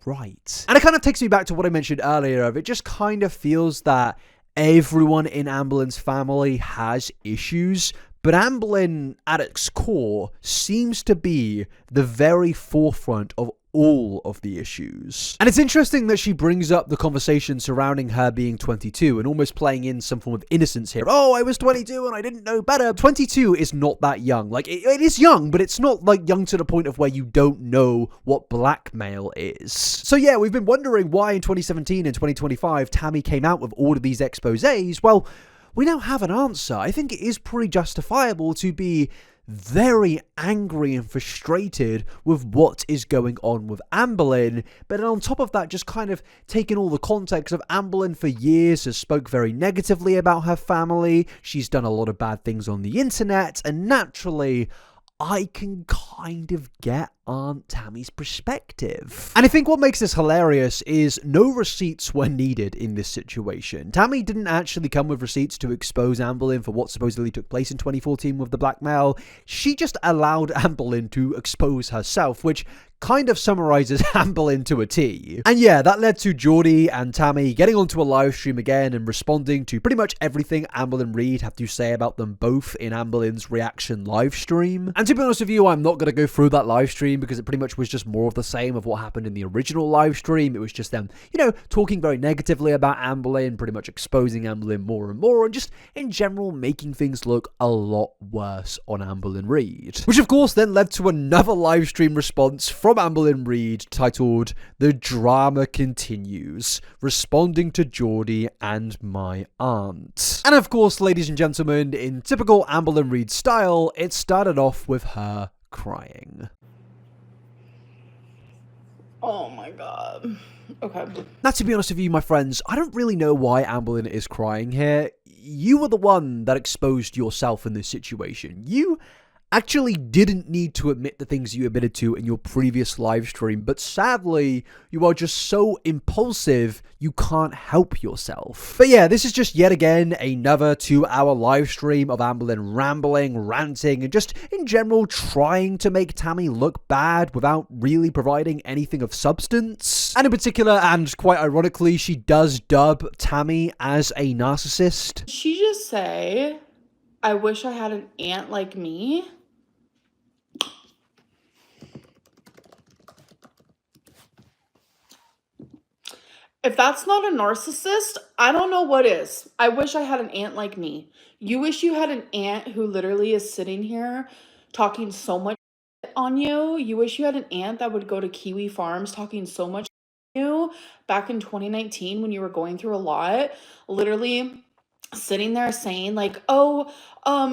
right. And it kind of takes me back to what I mentioned earlier of it just kind of feels that everyone in Amberlyn's family has issues, but Amberlyn, at its core, seems to be the very forefront of all of the issues. And it's interesting that she brings up the conversation surrounding her being 22 and almost playing in some form of innocence here. Oh, I was 22 and I didn't know better. 22 is not that young. Like, it is young, but it's not like young to the point of where you don't know what blackmail is. So yeah, we've been wondering why in 2017 and 2025 Tammy came out with all of these exposés. Well, we now have an answer. I think it is pretty justifiable to be very angry and frustrated with what is going on with Amberlyn, but on top of that, just kind of taking all the context of Amberlyn for years has spoke very negatively about her family. She's done a lot of bad things on the internet, and naturally, I can kind of get Aunt Tammy's perspective. And I think what makes this hilarious is no receipts were needed in this situation. Tammy didn't actually come with receipts to expose Amberlyn for what supposedly took place in 2014 with the blackmail. She just allowed Amberlyn to expose herself, which kind of summarizes Amberlyn to a T. And yeah, that led to Geordie and Tammy getting onto a live stream again and responding to pretty much everything Amberlyn Reid had to say about them both in Amberlyn's reaction live stream. And to be honest with you, I'm not going to go through that live stream because it pretty much was just more of the same of what happened in the original live stream. It was just them, you know, talking very negatively about Amberlyn, pretty much exposing Amberlyn more and more, and just in general making things look a lot worse on Amberlyn Reid. Which of course then led to another live stream response from Amberlyn Reid titled "The Drama Continues," responding to Geordie and my aunt. And of course, ladies and gentlemen, in typical Amberlyn Reid style, it started off with her crying. Oh my god. Okay. Now, to be honest with you, my friends, I don't really know why Amberlyn is crying here. You were the one that exposed yourself in this situation. You actually didn't need to admit the things you admitted to in your previous live stream, but sadly, you are just so impulsive, you can't help yourself. But yeah, this is just yet again another 2-hour live stream of Amberlyn rambling, ranting, and just in general trying to make Tammy look bad without really providing anything of substance. And in particular, and quite ironically, she does dub Tammy as a narcissist. Did she just say, I wish I had an aunt like me? If that's not a narcissist, I don't know what is. I wish I had an aunt like me. You wish you had an aunt who literally is sitting here talking so much on you. You wish you had an aunt that would go to Kiwi Farms talking so much on you back in 2019 when you were going through a lot. Literally sitting there saying like, oh,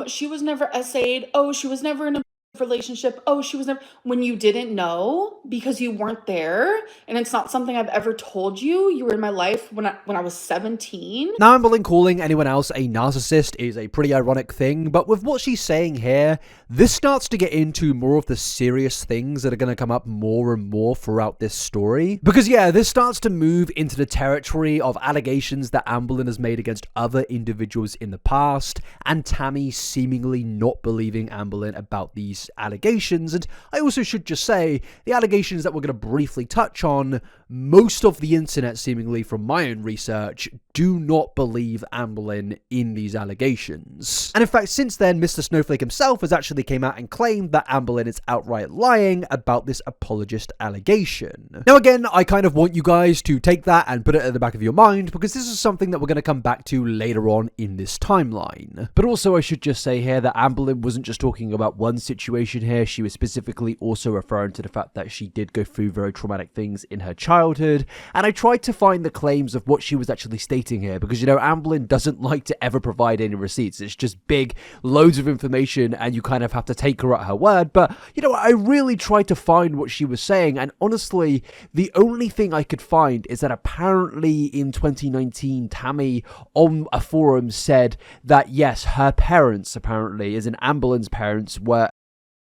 she was never essayed. Oh, she was never in a relationship. Oh, she was never, when you didn't know because you weren't there, and it's not something I've ever told you. You were in my life when I was 17. Now, Amberlyn calling anyone else a narcissist is a pretty ironic thing, but with what she's saying here, this starts to get into more of the serious things that are going to come up more and more throughout this story. Because yeah, this starts to move into the territory of allegations that Amberlyn has made against other individuals in the past, and Tammy seemingly not believing Amberlyn about these these allegations. And I also should just say, the allegations that we're going to briefly touch on, most of the internet, seemingly from my own research, do not believe Amberlyn in these allegations. And in fact, since then, Mr. Snowflake himself has actually came out and claimed that Amberlyn is outright lying about this apologist allegation. Now again, I kind of want you guys to take that and put it at the back of your mind, because this is something that we're going to come back to later on in this timeline. But also, I should just say here that Amberlyn wasn't just talking about one situation here, she was specifically also referring to the fact that she did go through very traumatic things in her childhood, and I tried to find the claims of what she was actually stating here, because, you know, Amberlyn doesn't like to ever provide any receipts. It's just big, loads of information, and you kind of have to take her at her word. But, you know, I really tried to find what she was saying, and honestly, the only thing I could find is that apparently in 2019, Tammy on a forum said that, yes, her parents, apparently, as in Amberlyn's parents, were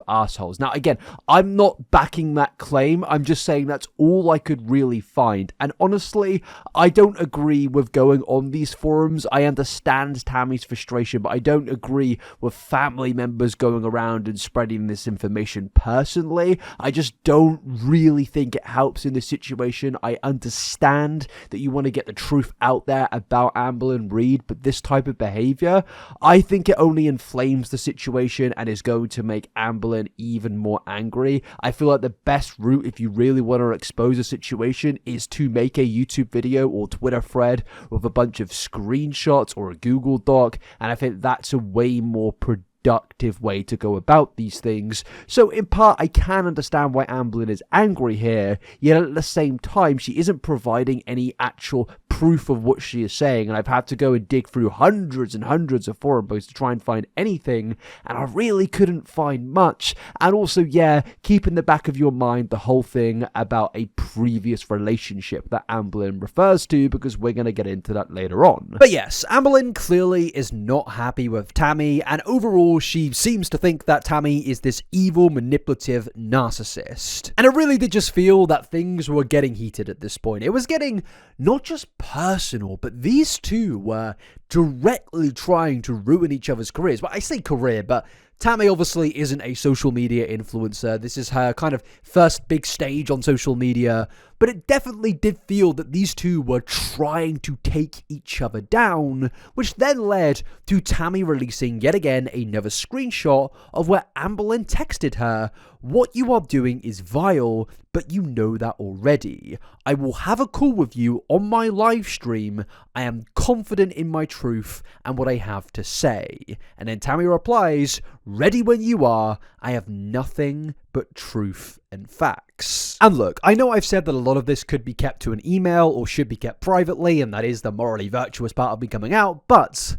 assholes. Now again, I'm not backing that claim, I'm just saying that's all I could really find. And honestly, I don't agree with going on these forums. I understand Tammy's frustration, but I don't agree with family members going around and spreading this information personally. I just don't really think it helps in this situation. I understand that you want to get the truth out there about Amberlynn Reid, but this type of behavior, I think it only inflames the situation and is going to make Amberlyn even more angry. I feel like the best route, if you really want to expose a situation, is to make a YouTube video or Twitter thread with a bunch of screenshots or a Google Doc, and I think that's a way more productive way to go about these things. So in part, I can understand why Amberlyn is angry here, yet at the same time, she isn't providing any actual proof of what she is saying, and I've had to go and dig through hundreds and hundreds of forum posts to try and find anything, and I really couldn't find much. And also, yeah, keep in the back of your mind the whole thing about a previous relationship that Amberlyn refers to, because we're going to get into that later on. But yes, Amberlyn clearly is not happy with Tammy, and overall she seems to think that Tammy is this evil, manipulative narcissist. And I really did just feel that things were getting heated at this point. It was getting not just personal, but these two were directly trying to ruin each other's careers. Well, I say career, but Tammy obviously isn't a social media influencer. This is her kind of first big stage on social media, but it definitely did feel that these two were trying to take each other down, which then led to Tammy releasing yet again another screenshot of where Amberlyn texted her, "What you are doing is vile, but you know that already. I will have a call with you on my live stream. I am confident in my truth and what I have to say." And then Tammy replies, "Ready when you are. I have nothing but truth and facts." And look, I know I've said that a lot of this could be kept to an email or should be kept privately, and that is the morally virtuous part of me coming out, but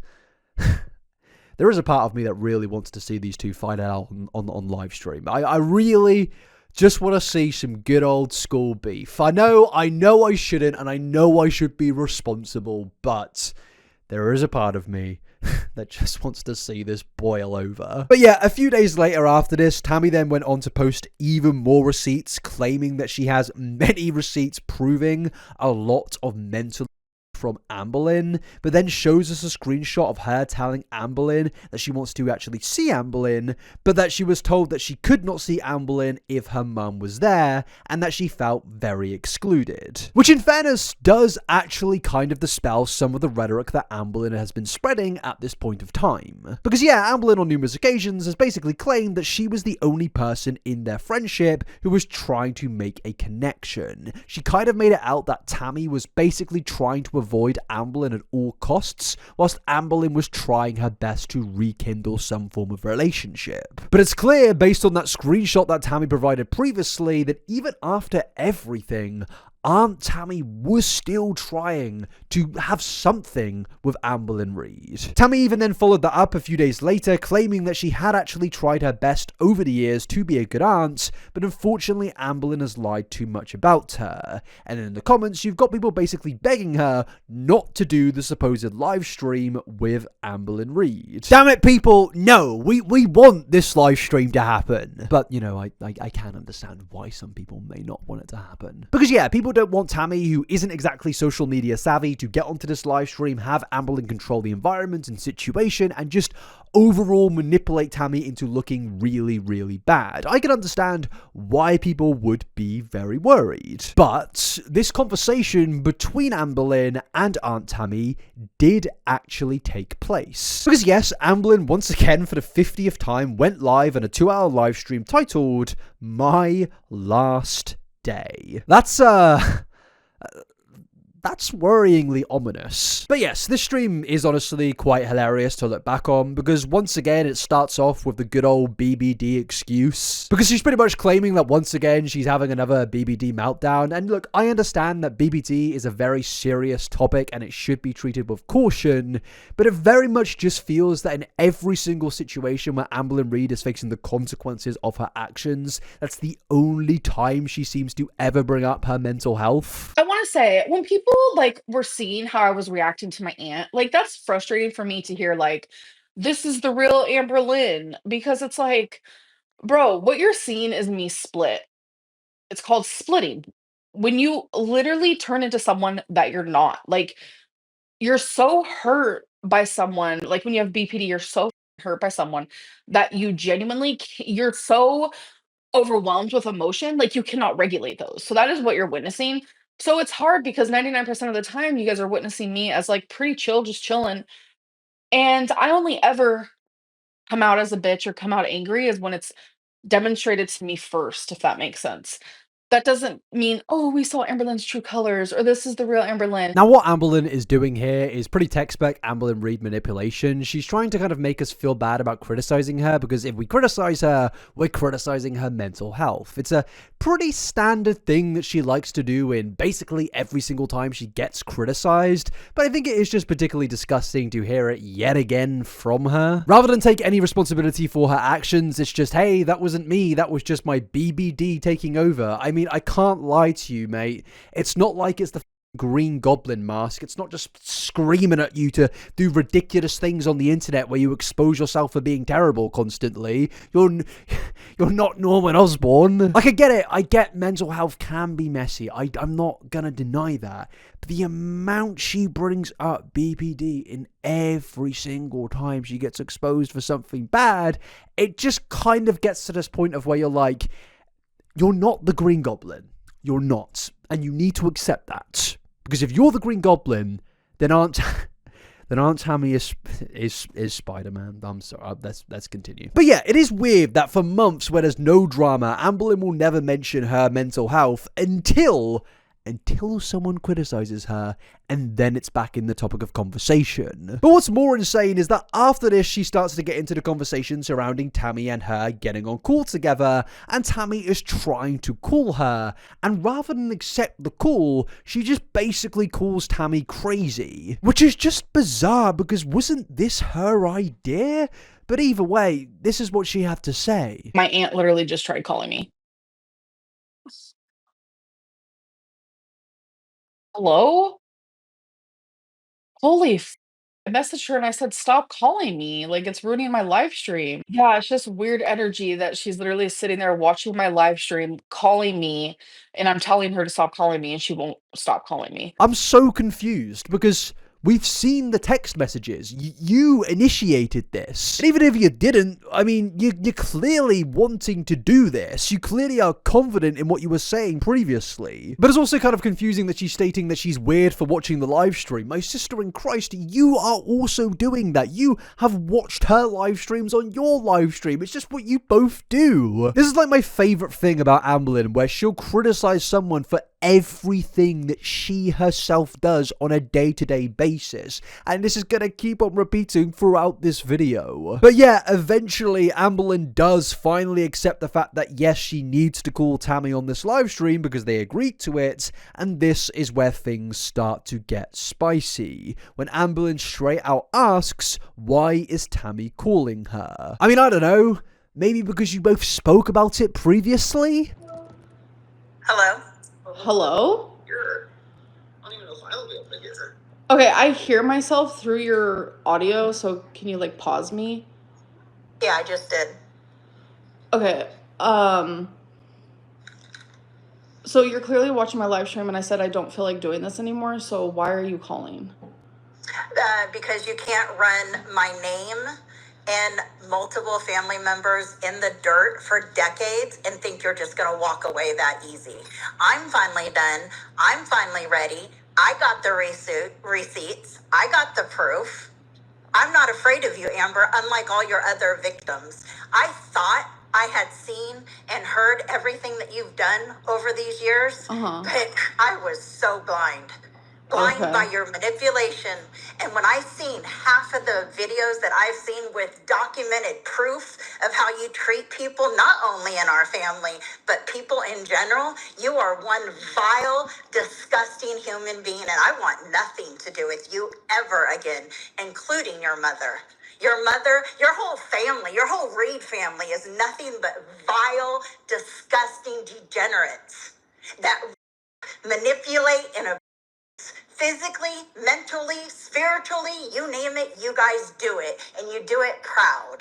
there is a part of me that really wants to see these two fight out on live stream. I really just want to see some good old school beef. I know I shouldn't, and I know I should be responsible, but there is a part of me that just wants to see this boil over. But yeah, a few days later after this, Tammy then went on to post even more receipts, claiming that she has many receipts proving a lot of mental from Amberlyn, but then shows us a screenshot of her telling Amberlyn that she wants to actually see Amberlyn, but that she was told that she could not see Amberlyn if her mum was there, and that she felt very excluded. Which in fairness does actually kind of dispel some of the rhetoric that Amberlyn has been spreading at this point of time. Because yeah, Amberlyn on numerous occasions has basically claimed that she was the only person in their friendship who was trying to make a connection. She kind of made it out that Tammy was basically trying to avoid Amberlyn at all costs, whilst Amberlyn was trying her best to rekindle some form of relationship. But it's clear, based on that screenshot that Tammy provided previously, that even after everything, Aunt Tammy was still trying to have something with Amberlynn Reid. Tammy even then followed that up a few days later, claiming that she had actually tried her best over the years to be a good aunt, but unfortunately Amberlyn has lied too much about her. And in the comments, you've got people basically begging her not to do the supposed live stream with Amberlynn Reid. Damn it, people! No, we want this live stream to happen. But, you know, I can understand why some people may not want it to happen. Because, yeah, people don't want Tammy, who isn't exactly social media savvy, to get onto this live stream, have Amberlyn control the environment and situation, and just overall manipulate Tammy into looking really, really bad. I can understand why people would be very worried. But this conversation between Amberlyn and Aunt Tammy did actually take place. Because yes, Amberlyn once again for the 50th time went live on a 2-hour live stream titled My Last Day. That's worryingly ominous. But yes, this stream is honestly quite hilarious to look back on, because once again it starts off with the good old BBD excuse. Because she's pretty much claiming that once again she's having another BBD meltdown. And look, I understand that BBD is a very serious topic and it should be treated with caution, but it very much just feels that in every single situation where Amberlynn Reid is facing the consequences of her actions, that's the only time she seems to ever bring up her mental health. I want to say, when people like were seeing how I was reacting to my aunt, like that's frustrating for me to hear, like, this is the real Amberlyn, because it's like, bro, what you're seeing is me split. It's called splitting. When you literally turn into someone that you're not, like, you're so hurt by someone, like when you have BPD, you're so hurt by someone that you genuinely, you're so overwhelmed with emotion, like you cannot regulate those. So that is what you're witnessing. So it's hard because 99% of the time you guys are witnessing me as like pretty chill, just chilling. And I only ever come out as a bitch or come out angry is when it's demonstrated to me first, if that makes sense. That doesn't mean, oh, we saw Amberlynn's true colors or this is the real Amberlyn. Now, what Amberlyn is doing here is pretty textbook Amberlynn Reid manipulation. She's trying to kind of make us feel bad about criticizing her, because if we criticize her, we're criticizing her mental health. It's a pretty standard thing that she likes to do in basically every single time she gets criticized, but I think it is just particularly disgusting to hear it yet again from her. Rather than take any responsibility for her actions, it's just, hey, that wasn't me, that was just my BBD taking over. I mean, I can't lie to you, mate. It's not like it's the Green Goblin mask. It's not just screaming at you to do ridiculous things on the internet where you expose yourself for being terrible constantly. You're not Norman Osborn. Like, I get it. I get mental health can be messy. I'm not gonna deny that. But the amount she brings up BPD in every single time she gets exposed for something bad, it just kind of gets to this point of where you're like, you're not the Green Goblin. You're not. And you need to accept that. Because if you're the Green Goblin, then Aunt Tammy is Spider-Man. I'm sorry. Let's continue. But yeah, it is weird that for months where there's no drama, Amberlyn will never mention her mental health until someone criticizes her, and then it's back in the topic of conversation. But what's more insane is that after this, she starts to get into the conversation surrounding Tammy and her getting on call together, and Tammy is trying to call her, and rather than accept the call, she just basically calls Tammy crazy. Which is just bizarre, because wasn't this her idea? But either way, this is what she had to say. My aunt literally just tried calling me. Hello? Holy I messaged her and I said, stop calling me. Like, it's ruining my live stream. Yeah, it's just weird energy that she's literally sitting there watching my live stream, calling me, and I'm telling her to stop calling me, and she won't stop calling me. I'm so confused because we've seen the text messages. You initiated this. And even if you didn't, I mean, you're clearly wanting to do this. You clearly are confident in what you were saying previously. But it's also kind of confusing that she's stating that she's weird for watching the live stream. My sister in Christ, you are also doing that. You have watched her live streams on your live stream. It's just what you both do. This is like my favorite thing about Amberlyn, where she'll criticize someone for everything that she herself does on a day-to-day basis, and this is gonna keep on repeating throughout this video. But yeah, eventually Amberlyn does finally accept the fact that yes, she needs to call Tammy on this live stream because they agreed to it, and this is where things start to get spicy, when Amberlyn straight out asks, why is Tammy calling her? I mean, I don't know, maybe because you both spoke about it previously? Hello? Hello? I don't even know if I'll be able to hear her. Okay, I hear myself through your audio, so can you like pause me? Yeah, I just did. Okay, so you're clearly watching my live stream and I said I don't feel like doing this anymore, so why are you calling? Because you can't run my name and multiple family members in the dirt for decades and think you're just going to walk away that easy. I'm finally done. I'm finally ready. I got the receipts. I got the proof. I'm not afraid of you, Amber, unlike all your other victims. I thought I had seen and heard everything that you've done over these years, but I was so blind. Blind by your manipulation. And when I seen half of the videos that I've seen with documented proof of how you treat people, not only in our family, but people in general, you are one vile, disgusting human being, and I want nothing to do with you ever again, including your mother. Your mother, your whole family, your whole Reid family is nothing but vile, disgusting degenerates that manipulate and physically, mentally, spiritually, you name it, you guys do it, and you do it proud.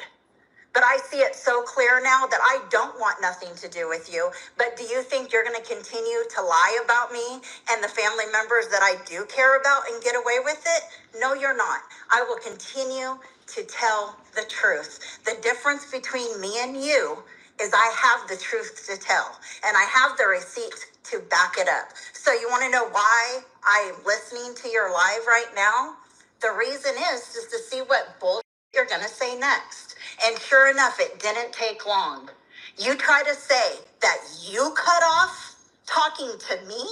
But I see it so clear now that I don't want nothing to do with you. But do you think you're going to continue to lie about me and the family members that I do care about and get away with it? No, you're not. I will continue to tell the truth. The difference between me and you is I have the truth to tell, and I have the receipts to back it up. So you want to know why I'm listening to your live right now? The reason is just to see what bullshit you're going to say next. And sure enough, it didn't take long. You try to say that you cut off talking to me?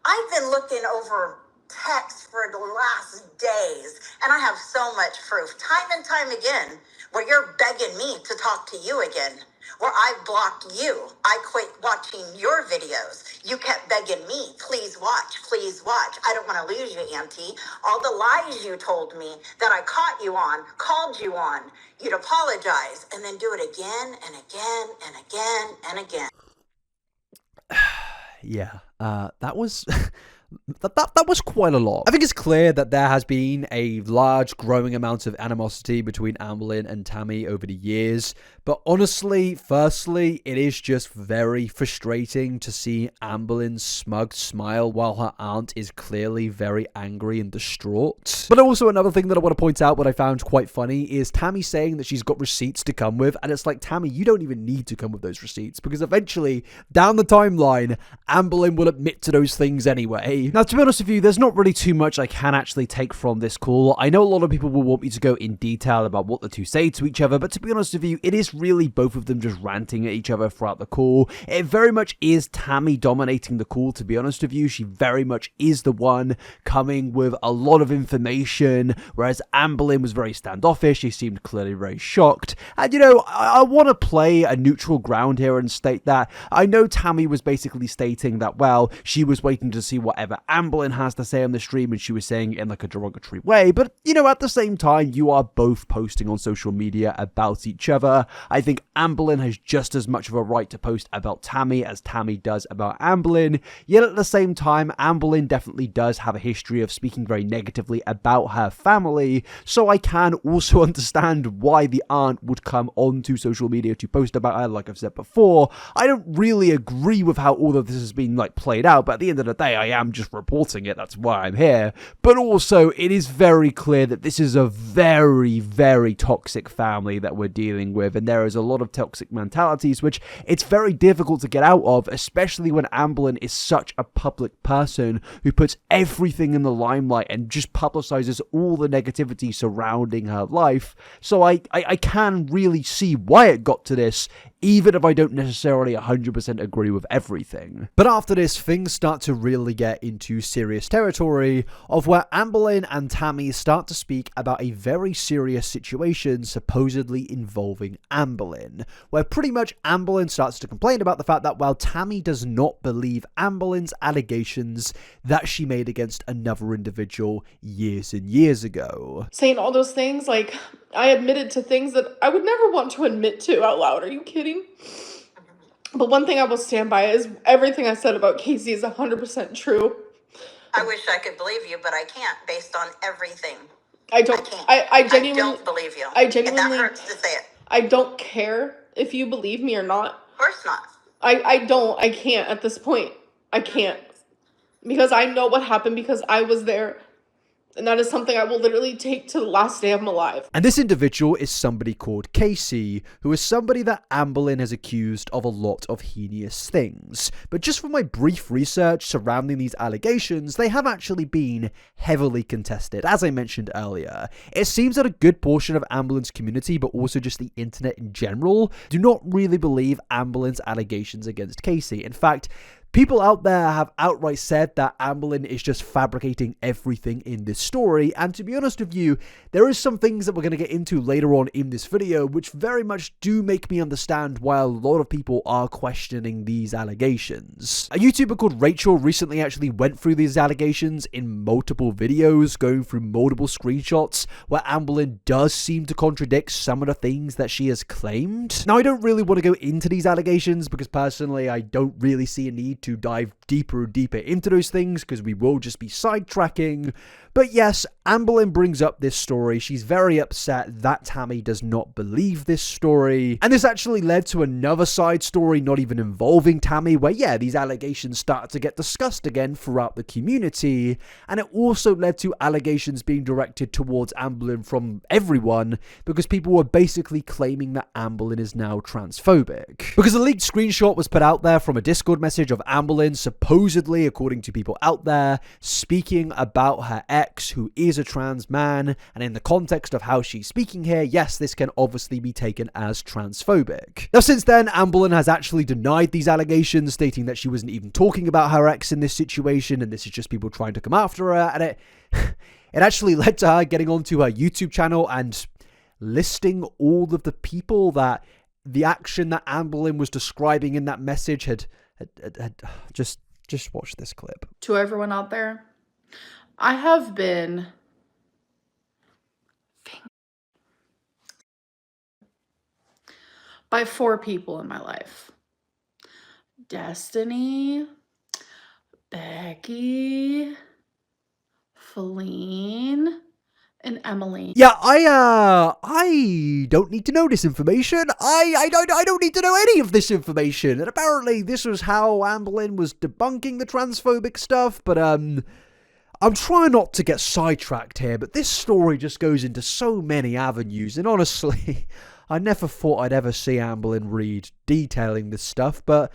I've been looking over texts for the last days, and I have so much proof, time and time again, where you're begging me to talk to you again, where I blocked you. I quit watching your videos. You kept begging me, please watch, please watch. I don't want to lose you, Auntie. All the lies you told me that I caught you on, called you on, you'd apologize, and then do it again and again and again and again. Yeah, that was that was quite a lot. I think it's clear that there has been a large growing amount of animosity between Amberlyn and Tammy over the years, but honestly, firstly, it is just very frustrating to see Amberlyn's smug smile while her aunt is clearly very angry and distraught. But also another thing that I want to point out, what I found quite funny, is Tammy saying that she's got receipts to come with, and it's like, Tammy, you don't even need to come with those receipts, because eventually, down the timeline, Amberlyn will admit to those things anyway. Now, to be honest with you, there's not really too much I can actually take from this call. I know a lot of people will want me to go in detail about what the two say to each other, but to be honest with you, it is really both of them just ranting at each other throughout the call. It very much is Tammy dominating the call, to be honest with you. She very much is the one coming with a lot of information, whereas Amberlyn was very standoffish. She seemed clearly very shocked. And, you know, I want to play a neutral ground here and state that I know Tammy was basically stating that, well, she was waiting to see whatever Amberlyn has to say on the stream, and she was saying it in like a derogatory way. But, you know, at the same time, you are both posting on social media about each other. I think Amberlyn has just as much of a right to post about Tammy as Tammy does about Amberlyn. Yet at the same time, Amberlyn definitely does have a history of speaking very negatively about her family. So I can also understand why the aunt would come onto social media to post about her. Like I've said before, I don't really agree with how all of this has been like played out, but at the end of the day, I am just reporting it. That's why I'm here. But also, it is very clear that this is a very, very toxic family that we're dealing with, and there is a lot of toxic mentalities which it's very difficult to get out of, especially when Amberlyn is such a public person who puts everything in the limelight and just publicizes all the negativity surrounding her life. So I can really see why it got to this, even if I don't necessarily 100% agree with everything. But after this, things start to really get into serious territory of where Amberlyn and Tammy start to speak about a very serious situation supposedly involving Amberlyn, where pretty much Amberlyn starts to complain about the fact that, well, Tammy does not believe Amberlyn's allegations that she made against another individual years and years ago. Saying all those things, like, I admitted to things that I would never want to admit to out loud. Are you kidding? But one thing I will stand by is everything I said about Casey is 100% true. I wish I could believe you, but I can't based on everything. I don't. I genuinely I don't believe you. I genuinely. And that hurts to say it. I don't care if you believe me or not. Of course not. I don't. I can't at this point. I can't. Because I know what happened because I was there. And that is something I will literally take to the last day of my life. And this individual is somebody called Casey, who is somebody that Amberlyn has accused of a lot of heinous things. But just from my brief research surrounding these allegations, they have actually been heavily contested, as I mentioned earlier. It seems that a good portion of Amberlyn's community, but also just the internet in general, do not really believe Amberlyn's allegations against Casey. In fact, people out there have outright said that Amberlyn is just fabricating everything in this story, and to be honest with you, there is some things that we're going to get into later on in this video which very much do make me understand why a lot of people are questioning these allegations. A YouTuber called Rachel recently actually went through these allegations in multiple videos, going through multiple screenshots, where Amberlyn does seem to contradict some of the things that she has claimed. Now, I don't really want to go into these allegations because personally I don't really see a need to dive deeper and deeper into those things because we will just be sidetracking. But yes, Amberlyn brings up this story. She's very upset that Tammy does not believe this story. And this actually led to another side story not even involving Tammy, where yeah, these allegations start to get discussed again throughout the community. And it also led to allegations being directed towards Amberlyn from everyone, because people were basically claiming that Amberlyn is now transphobic. Because a leaked screenshot was put out there from a Discord message of Amberlyn, supposedly, according to people out there, speaking about her ex, who is a trans man, and in the context of how she's speaking here, yes, this can obviously be taken as transphobic. Now, since then, Amberlyn has actually denied these allegations, stating that she wasn't even talking about her ex in this situation, and this is just people trying to come after her, and it actually led to her getting onto her YouTube channel and listing all of the people that the action that Amberlyn was describing in that message had just watch this clip. To everyone out there, I have been by 4 people in my life. Destiny, Becky, Feline, and Emily. Yeah, I don't need to know this information. I don't need to know any of this information. And apparently this was how Amberlyn was debunking the transphobic stuff, but I'm trying not to get sidetracked here, but this story just goes into so many avenues, and honestly, I never thought I'd ever see Amberlynn Reid detailing this stuff, but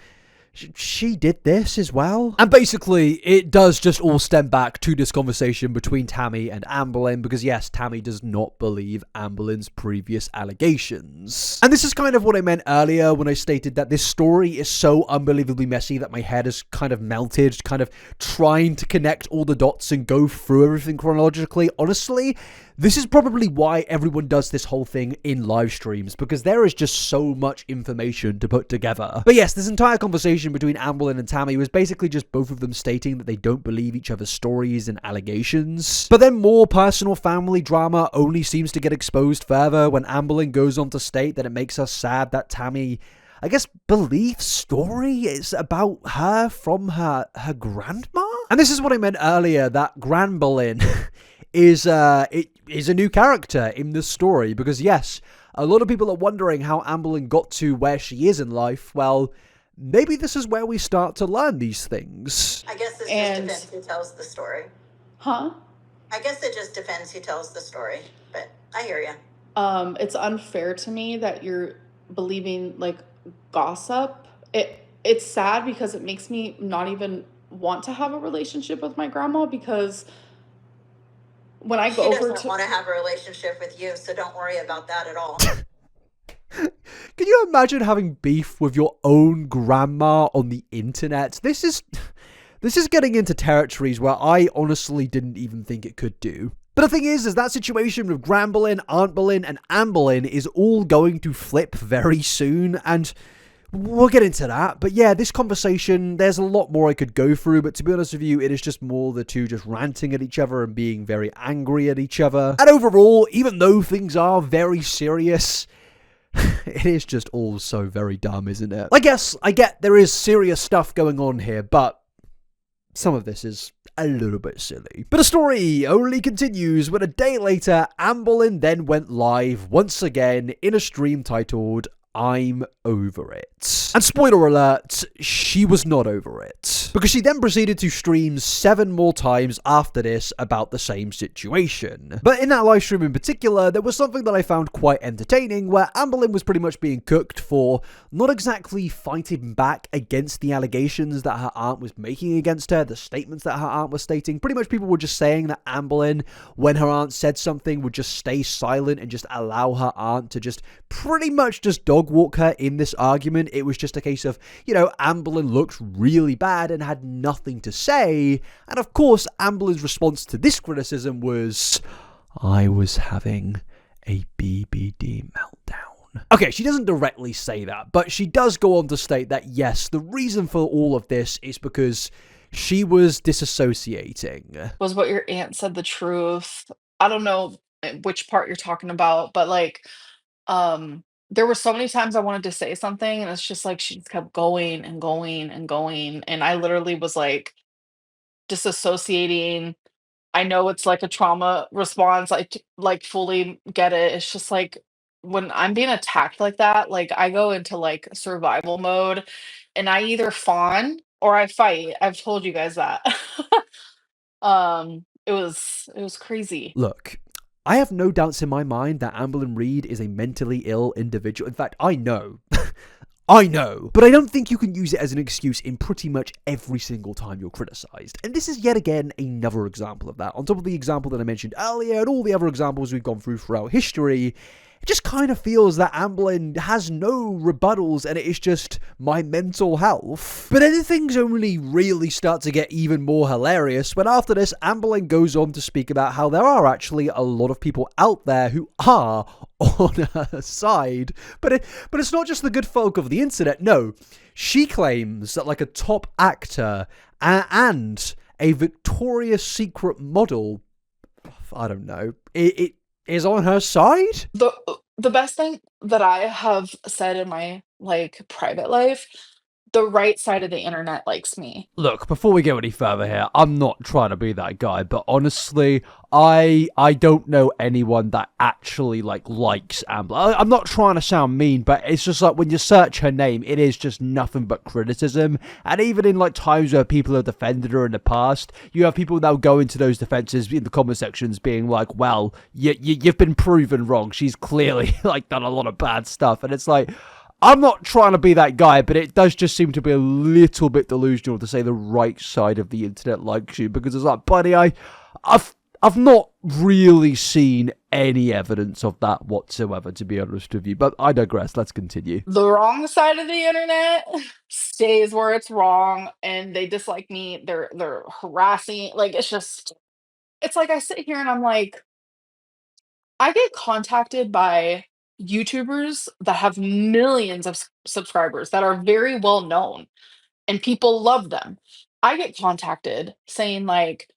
she did this as well. And basically, it does just all stem back to this conversation between Tammy and Amberlyn, because yes, Tammy does not believe Amberlynn's previous allegations. And this is kind of what I meant earlier when I stated that this story is so unbelievably messy that my head is kind of melted, kind of trying to connect all the dots and go through everything chronologically. Honestly, this is probably why everyone does this whole thing in live streams, because there is just so much information to put together. But yes, this entire conversation between Amberlyn and Tammy was basically just both of them stating that they don't believe each other's stories and allegations. But then more personal family drama only seems to get exposed further when Amberlyn goes on to state that it makes her sad that Tammy, I guess, belief story is about her from her grandma? And this is what I meant earlier, that Granberlyn is a new character in this story, because yes, a lot of people are wondering how Amberlyn got to where she is in life. Well, maybe this is where we start to learn these things. I guess this just depends who tells the story. Huh? I guess it just depends who tells the story, but I hear you. It's unfair to me that you're believing like gossip. It's sad because it makes me not even want to have a relationship with my grandma, because when I go over to... She doesn't want to have a relationship with you, so don't worry about that at all. Can you imagine having beef with your own grandma on the internet? This is getting into territories where I honestly didn't even think it could do. But the thing is that situation with Granberlyn, Auntberlyn, and Amberlyn is all going to flip very soon, and we'll get into that. But yeah, this conversation, there's a lot more I could go through, but to be honest with you, it is just more the two just ranting at each other and being very angry at each other. And overall, even though things are very serious, it is just all so very dumb, isn't it? I guess I get there is serious stuff going on here, but some of this is a little bit silly. But the story only continues when a day later, Amberlyn then went live once again in a stream titled I'm over it. And spoiler alert, she was not over it. Because she then proceeded to stream 7 more times after this about the same situation. But in that live stream in particular, there was something that I found quite entertaining, where Amberlyn was pretty much being cooked for not exactly fighting back against the allegations that her aunt was making against her, the statements that her aunt was stating. Pretty much people were just saying that Amberlyn, when her aunt said something, would just stay silent and just allow her aunt to just pretty much just dog walk her in this argument. It was just a case of, you know, Amberlyn looked really bad and had nothing to say. And of course, Amberlyn's response to this criticism was, I was having a BBD meltdown. Okay, she doesn't directly say that, but she does go on to state that yes, the reason for all of this is because she was disassociating. Was what your aunt said the truth? I don't know which part you're talking about, but like, there were so many times I wanted to say something, and it's just like she just kept going and going and going, and I literally was like disassociating. I know it's like a trauma response. Like fully get it. It's just like when I'm being attacked like that, like I go into like survival mode, and I either fawn or I fight. I've told you guys that. It was crazy. Look, I have no doubts in my mind that Amberlynn Reid is a mentally ill individual. In fact, I know. I know. But I don't think you can use it as an excuse in pretty much every single time you're criticised. And this is yet again another example of that. On top of the example that I mentioned earlier and all the other examples we've gone through throughout history, it just kind of feels that Amberlyn has no rebuttals and it is just my mental health. But then things only really start to get even more hilarious when after this, Amberlyn goes on to speak about how there are actually a lot of people out there who are on her side. But it's not just the good folk of the internet. No, she claims that like a top actor and a Victoria's Secret model, I don't know, it is on her side. The best thing that I have said in my like private life, the right side of the internet likes me. Look, before we go any further here, I'm not trying to be that guy, but honestly, I don't know anyone that actually likes Amber. I'm not trying to sound mean, but it's just like when you search her name, it is just nothing but criticism. And even in like times where people have defended her in the past, you have people now go into those defenses in the comment sections being like, well, you've been proven wrong. She's clearly like done a lot of bad stuff. And it's like, I'm not trying to be that guy, but it does just seem to be a little bit delusional to say the right side of the internet likes you, because it's like, buddy, I've not really seen any evidence of that whatsoever, to be honest with you. But I digress. Let's continue. The wrong side of the internet stays where it's wrong, and they dislike me. They're harassing. Like it's like I sit here and I'm like, I get contacted by YouTubers that have millions of subscribers that are very well known and people love them. I get contacted saying like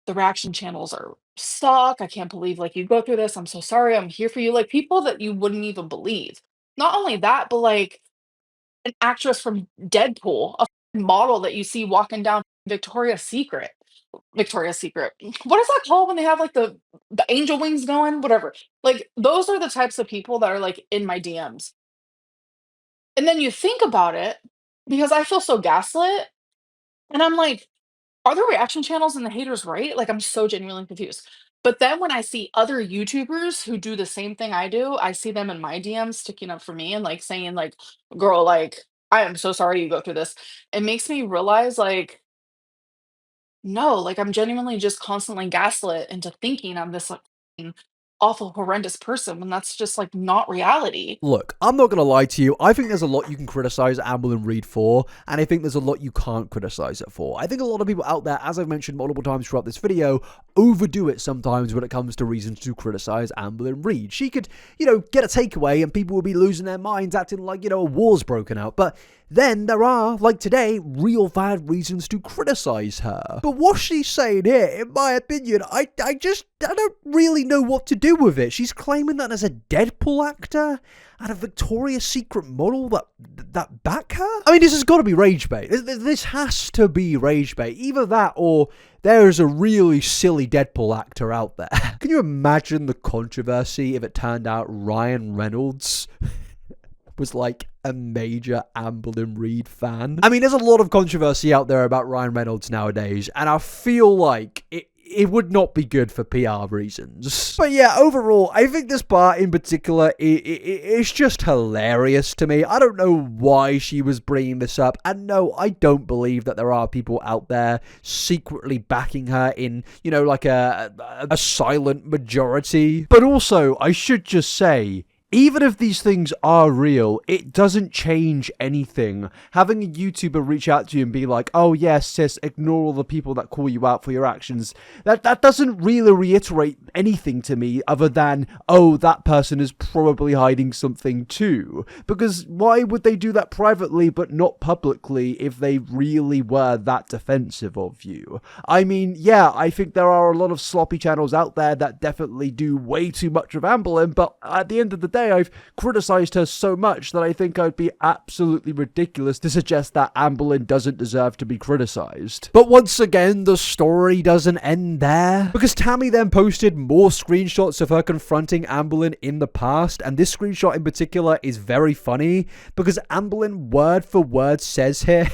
the reaction channels are suck. I can't believe like you go through this. I'm so sorry. I'm here for you. Like people that you wouldn't even believe. Not only that, but like an actress from Deadpool, a model that you see walking down Victoria's Secret. Victoria's Secret. What is that called when they have like the angel wings going? Whatever. Like those are the types of people that are like in my DMs. And then you think about it because I feel so gaslit, and I'm like, are the reaction channels and the haters right? Like I'm so genuinely confused. But then when I see other YouTubers who do the same thing I do, I see them in my DMs sticking up for me and like saying like, girl, like I am so sorry you go through this. It makes me realize like, no, like I'm genuinely just constantly gaslit into thinking I'm this like f***ing awful, horrendous person when that's just like not reality. Look, I'm not going to lie to you. I think there's a lot you can criticize Amberlynn Reid for, and I think there's a lot you can't criticize it for. I think a lot of people out there, as I've mentioned multiple times throughout this video, overdo it sometimes when it comes to reasons to criticize Amberlynn Reid. She could, get a takeaway and people would be losing their minds acting like, a war's broken out. But then there are, like today, real valid reasons to criticize her. But what she's saying here, in my opinion, I don't really know what to do with it. She's claiming that there's a Deadpool actor and a Victoria's Secret model that back her? I mean, this has got to be rage bait. This has to be rage bait. Either that or there's a really silly Deadpool actor out there. Can you imagine the controversy if it turned out Ryan Reynolds was like a major Amberlynn Reid fan. I mean, there's a lot of controversy out there about Ryan Reynolds nowadays, and I feel like it would not be good for PR reasons. But yeah, overall, I think this part in particular is just hilarious to me. I don't know why she was bringing this up. And no, I don't believe that there are people out there secretly backing her in, you know, like a silent majority. But also, I should just say, even if these things are real, it doesn't change anything. Having a YouTuber reach out to you and be like, oh yes, sis, ignore all the people that call you out for your actions, that doesn't really reiterate anything to me other than, oh, that person is probably hiding something too. Because why would they do that privately but not publicly if they really were that defensive of you? I mean, yeah, I think there are a lot of sloppy channels out there that definitely do way too much of Amberlynn, but at the end of the day, I've criticized her so much that I think I'd be absolutely ridiculous to suggest that Amberlynn doesn't deserve to be criticized. But once again, the story doesn't end there, because Tammy then posted more screenshots of her confronting Amberlynn in the past, and this screenshot in particular is very funny because Amberlynn word for word says here,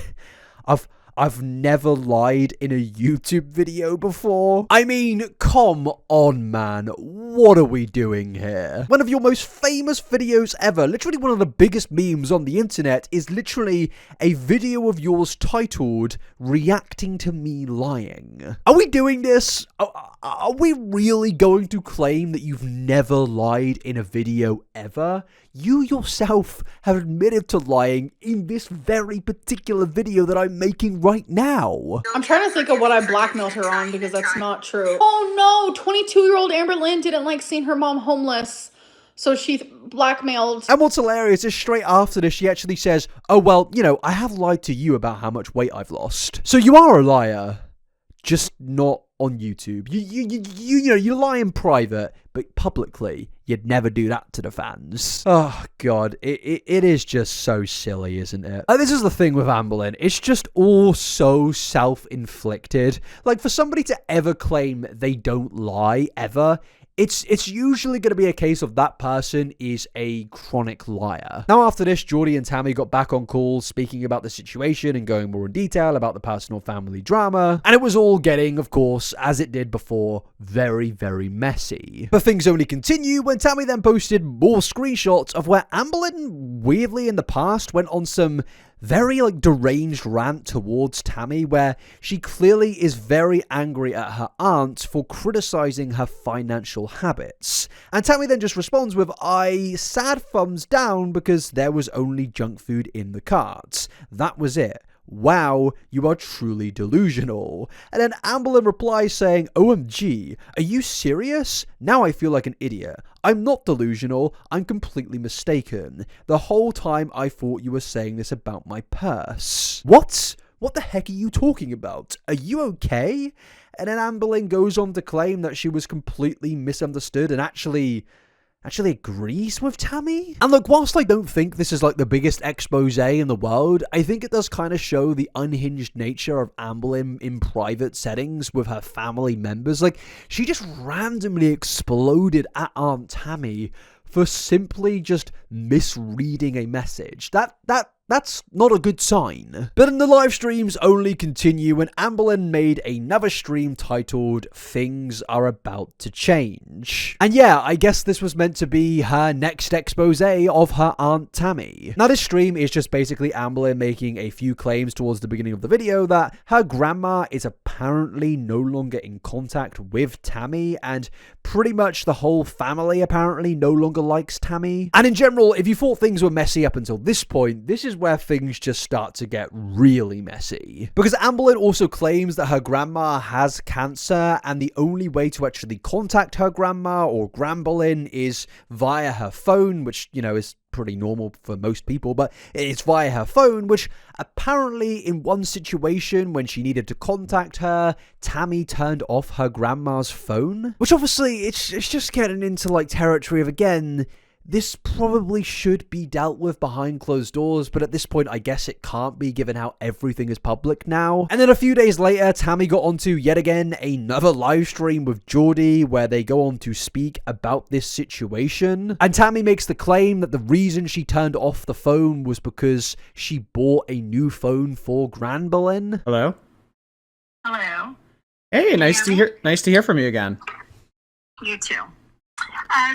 I've never lied in a YouTube video before. I mean, come on, man. What are we doing here? One of your most famous videos ever, literally one of the biggest memes on the internet, is literally a video of yours titled, "Reacting to Me Lying." Are we doing this? Are we really going to claim that you've never lied in a video ever? You yourself have admitted to lying in this very particular video that I'm making right now. I'm trying to think of what I blackmailed her on because that's not true. Oh no, 22-year-old Amberlynn didn't like seeing her mom homeless, so she blackmailed. And what's hilarious is straight after this, she actually says, oh, well, you know, I have lied to you about how much weight I've lost. So you are a liar, just not on YouTube. You know, you lie in private, but publicly, you'd never do that to the fans. Oh, God. It is just so silly, isn't it? This is the thing with Amberlynn. It's just all so self-inflicted. Like, for somebody to ever claim they don't lie, ever, it's usually going to be a case of that person is a chronic liar. Now, after this, Geordie and Tammy got back on call, speaking about the situation and going more in detail about the personal family drama. And it was all getting, of course, as it did before, very, very messy. But things only continue when Tammy then posted more screenshots of where Amberlynn, weirdly in the past, went on some very deranged rant towards Tammy, where she clearly is very angry at her aunt for criticizing her financial habits. And Tammy then just responds with, sad thumbs down because there was only junk food in the carts. That was it. Wow, you are truly delusional. And then Amberlynn replies saying, OMG, are you serious? Now I feel like an idiot. I'm not delusional, I'm completely mistaken. The whole time I thought you were saying this about my purse. What? What the heck are you talking about? Are you okay? And then Amberlynn goes on to claim that she was completely misunderstood and actually agrees with Tammy. And look, whilst I don't think this is like the biggest expose in the world, I think it does kind of show the unhinged nature of Amberlynn in private settings with her family members. Like, she just randomly exploded at Aunt Tammy for simply just misreading a message. That's not a good sign. But then the live streams only continue when Amberlynn made another stream titled Things Are About to Change. And yeah, I guess this was meant to be her next expose of her Aunt Tammy. Now this stream is just basically Amberlynn making a few claims towards the beginning of the video that her grandma is apparently no longer in contact with Tammy, and pretty much the whole family apparently no longer likes Tammy. And in general, if you thought things were messy up until this point, this is where things just start to get really messy. Because Amberlynn also claims that her grandma has cancer, and the only way to actually contact her grandma or Gramberlyn is via her phone, which, you know, is pretty normal for most people, but it's via her phone, which apparently in one situation when she needed to contact her, Tammy turned off her grandma's phone. Which obviously, it's just getting into like territory of, again, this probably should be dealt with behind closed doors, but at this point, I guess it can't be given how everything is public now. And then a few days later, Tammy got onto yet again another live stream with Geordie where they go on to speak about this situation. And Tammy makes the claim that the reason she turned off the phone was because she bought a new phone for Amberlyn. Hello? Hello. Hey, nice to hear from you again. You too.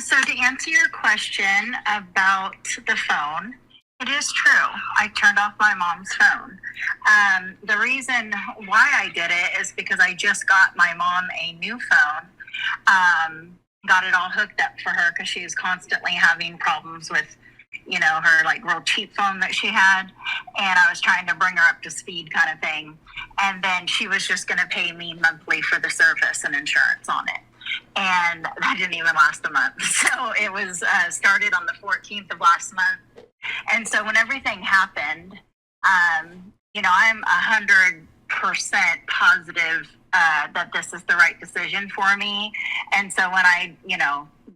So to answer your question about the phone, it is true. I turned off my mom's phone. The reason why I did it is because I just got my mom a new phone. Got it all hooked up for her because she was constantly having problems with, her like real cheap phone that she had. And I was trying to bring her up to speed kind of thing. And then she was just going to pay me monthly for the service and insurance on it. And that didn't even last a month. So it was started on the 14th of last month. And so when everything happened, I'm 100% positive that this is the right decision for me. And so when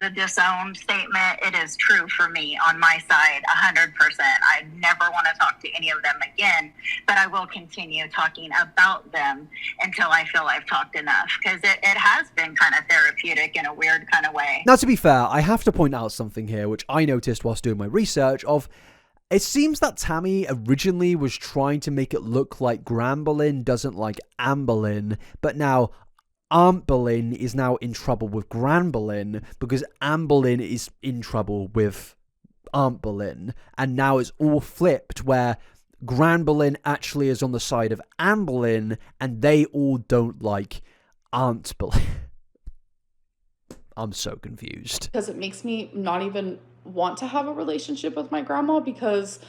the disowned statement, it is true for me on my side, 100%. I never want to talk to any of them again, but I will continue talking about them until I feel I've talked enough, because it has been kind of therapeutic in a weird kind of way. Now, to be fair, I have to point out something here, which I noticed whilst doing my research of, it seems that Tammy originally was trying to make it look like Amberlyn doesn't like Amberlyn, but now Amberlyn is now in trouble with Amberlyn because Amberlyn is in trouble with Amberlyn, and now it's all flipped where Amberlyn actually is on the side of Amberlyn and they all don't like Auntberlyn. I'm so confused. Because it makes me not even want to have a relationship with my grandma, because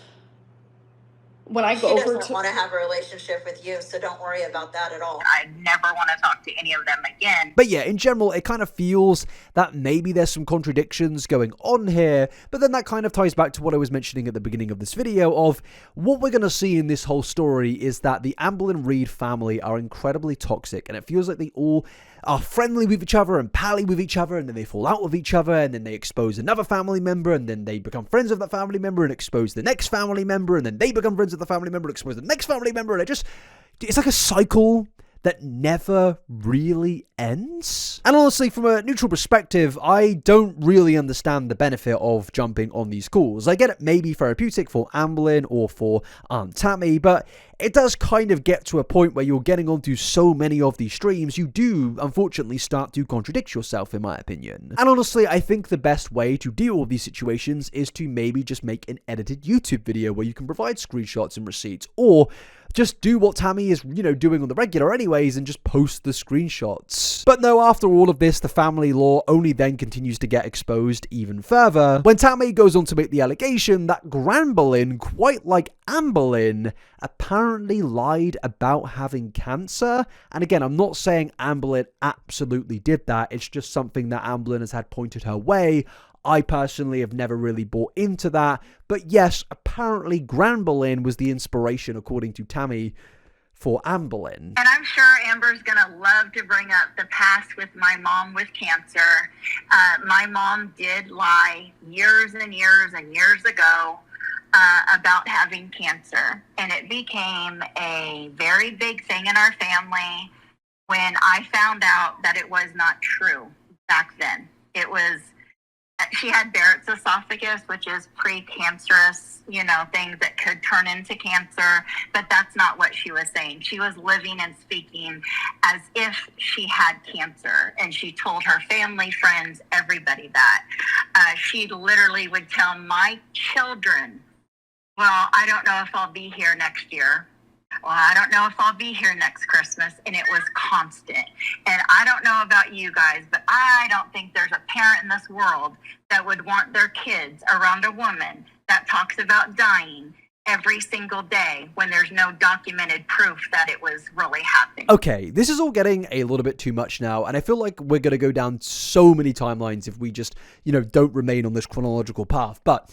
when I go over She doesn't want to have a relationship with you, so don't worry about that at all. I never want to talk to any of them again. But yeah, in general, it kind of feels that maybe there's some contradictions going on here, but then that kind of ties back to what I was mentioning at the beginning of this video of what we're going to see in this whole story is that the Amberlynn Reid family are incredibly toxic, and it feels like they all are friendly with each other and pally with each other, and then they fall out with each other, and then they expose another family member, and then they become friends with that family member and expose the next family member, and then they become friends with the family member and expose the next family member, and it's like a cycle that never really ends. And honestly, from a neutral perspective, I don't really understand the benefit of jumping on these calls. I get it may be therapeutic for Amberlyn or for Aunt Tammy, but it does kind of get to a point where you're getting onto so many of these streams, you do, unfortunately, start to contradict yourself, in my opinion. And honestly, I think the best way to deal with these situations is to maybe just make an edited YouTube video where you can provide screenshots and receipts, or just do what Tammy is, doing on the regular anyways, and just post the screenshots. But no, after all of this, the family law only then continues to get exposed even further, when Tammy goes on to make the allegation that Amberlyn, quite like Amberlyn, apparently lied about having cancer. And again, I'm not saying Amberlyn absolutely did that, it's just something that Amberlyn has had pointed her way. I personally have never really bought into that, but yes, apparently Amberlyn was the inspiration, according to Tammy, for Amberlyn. And I'm sure Amber's gonna love to bring up the past with my mom with cancer. My mom did lie years and years and years ago about having cancer, and it became a very big thing in our family when I found out that it was not true back then. It was, she had Barrett's esophagus, which is precancerous, things that could turn into cancer, but that's not what she was saying. She was living and speaking as if she had cancer, and she told her family, friends, everybody that. She literally would tell my children, well, I don't know if I'll be here next year. Well, I don't know if I'll be here next Christmas. And it was constant. And I don't know about you guys, but I don't think there's a parent in this world that would want their kids around a woman that talks about dying every single day when there's no documented proof that it was really happening. Okay, this is all getting a little bit too much now, and I feel like we're going to go down so many timelines if we just, don't remain on this chronological path. But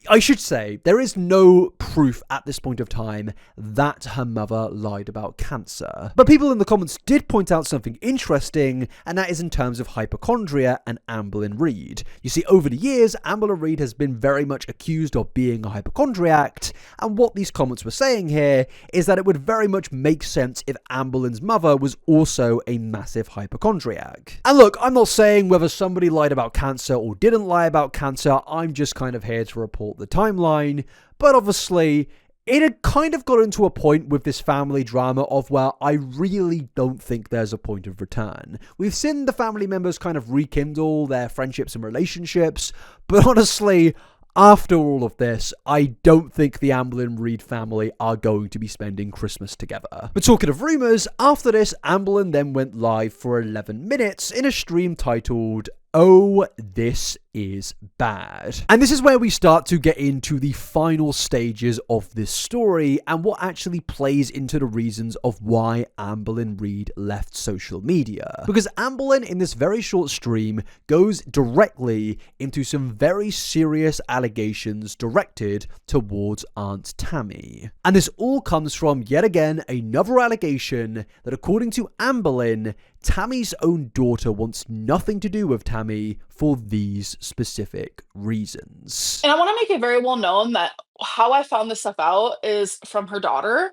I should say, there is no proof at this point of time that her mother lied about cancer. But people in the comments did point out something interesting, and that is in terms of hypochondria and Amberlynn Reid. You see, over the years, Amberlynn Reid has been very much accused of being a hypochondriac, and what these comments were saying here is that it would very much make sense if Amberlynn's mother was also a massive hypochondriac. And look, I'm not saying whether somebody lied about cancer or didn't lie about cancer, I'm just kind of here to report the timeline, but obviously it had kind of got into a point with this family drama of where I really don't think there's a point of return. We've seen the family members kind of rekindle their friendships and relationships, but honestly, after all of this, I don't think the Amberlynn Reid family are going to be spending Christmas together. But talking of rumours, after this, Amberlyn then went live for 11 minutes in a stream titled, "Oh, this is bad." And this is where we start to get into the final stages of this story and what actually plays into the reasons of why Amberlynn Reid left social media. Because Amberlyn, in this very short stream, goes directly into some very serious allegations directed towards Aunt Tammy. And this all comes from, yet again, another allegation that, according to Amberlyn, Tammy's own daughter wants nothing to do with Tammy for these specific reasons. And I want to make it very well known that how I found this stuff out is from her daughter,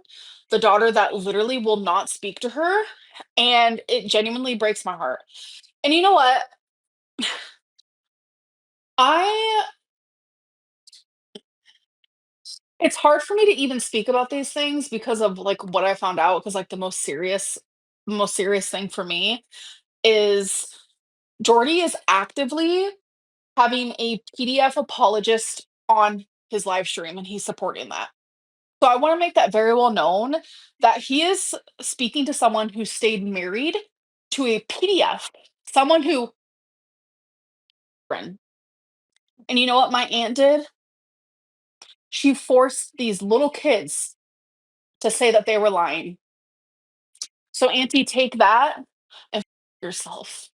the daughter that literally will not speak to her. And it genuinely breaks my heart. And you know what? It's hard for me to even speak about these things because of like what I found out. Because like the most serious thing for me is Jordy is actively having a PDF apologist on his live stream, and he's supporting that. So I want to make that very well known that he is speaking to someone who stayed married to a PDF, someone who. And you know what my aunt did? She forced these little kids to say that they were lying. So, Auntie, take that and yourself.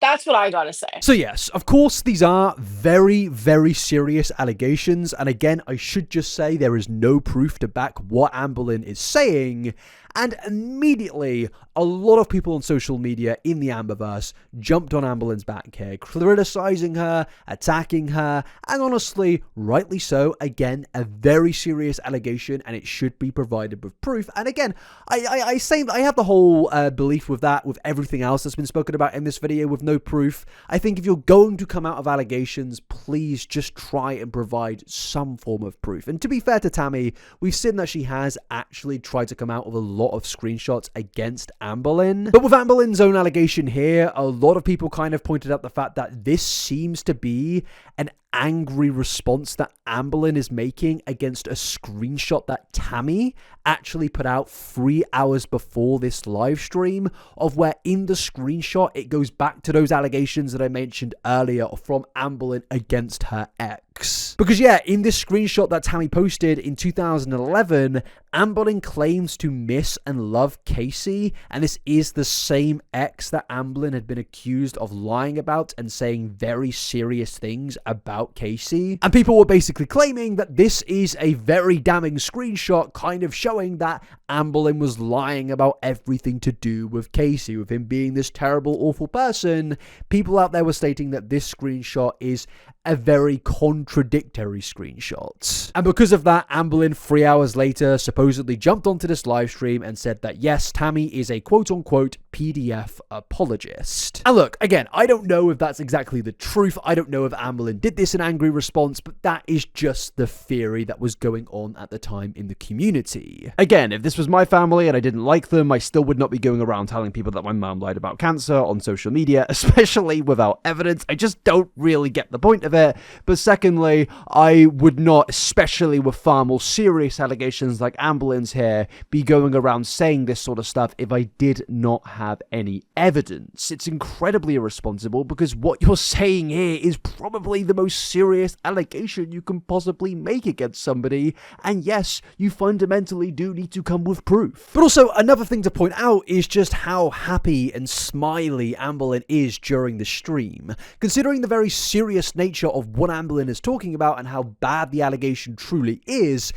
That's what I gotta say. So yes, of course, these are very, very serious allegations. And again, I should just say there is no proof to back what Amberlyn is saying. And immediately, a lot of people on social media in the Amberverse jumped on Amberlyn's back here, criticizing her, attacking her, and honestly, rightly so. Again, a very serious allegation, and it should be provided with proof. And again, I say I have the whole belief with that, with everything else that's been spoken about in this video with no proof. I think if you're going to come out of allegations, please just try and provide some form of proof. And to be fair to Tammy, we've seen that she has actually tried to come out with a lot of screenshots against Amberlyn. But with Amberlyn's own allegation here, a lot of people kind of pointed out the fact that this seems to be an angry response that Amberlyn is making against a screenshot that Tammy actually put out 3 hours before this live stream, of where in the screenshot it goes back to those allegations that I mentioned earlier from Amberlyn against her ex. Because yeah, in this screenshot that Tammy posted in 2011, Amberlyn claims to miss and love Casey, and this is the same ex that Amberlyn had been accused of lying about and saying very serious things about Casey. And people were basically claiming that this is a very damning screenshot, kind of showing that Amberlyn was lying about everything to do with Casey, with him being this terrible, awful person. People out there were stating that this screenshot is a very contradictory screenshot. And because of that, Amberlyn 3 hours later supposedly jumped onto this live stream and said that yes, Tammy is a quote-unquote PDF apologist. And look, again, I don't know if that's exactly the truth. I don't know if Amberlyn did this in angry response, but that is just the theory that was going on at the time in the community. Again, if this was my family and I didn't like them, I still would not be going around telling people that my mom lied about cancer on social media, especially without evidence. I just don't really get the point of it. But secondly, I would not, especially with far more serious allegations like Amberlyn's here, be going around saying this sort of stuff if I did not have any evidence. It's incredibly irresponsible because what you're saying here is probably the most serious allegation you can possibly make against somebody, and yes, you fundamentally do need to come with proof. But also, another thing to point out is just how happy and smiley Amberlyn is during the stream. Considering the very serious nature of what Amberlyn is talking about and how bad the allegation truly is,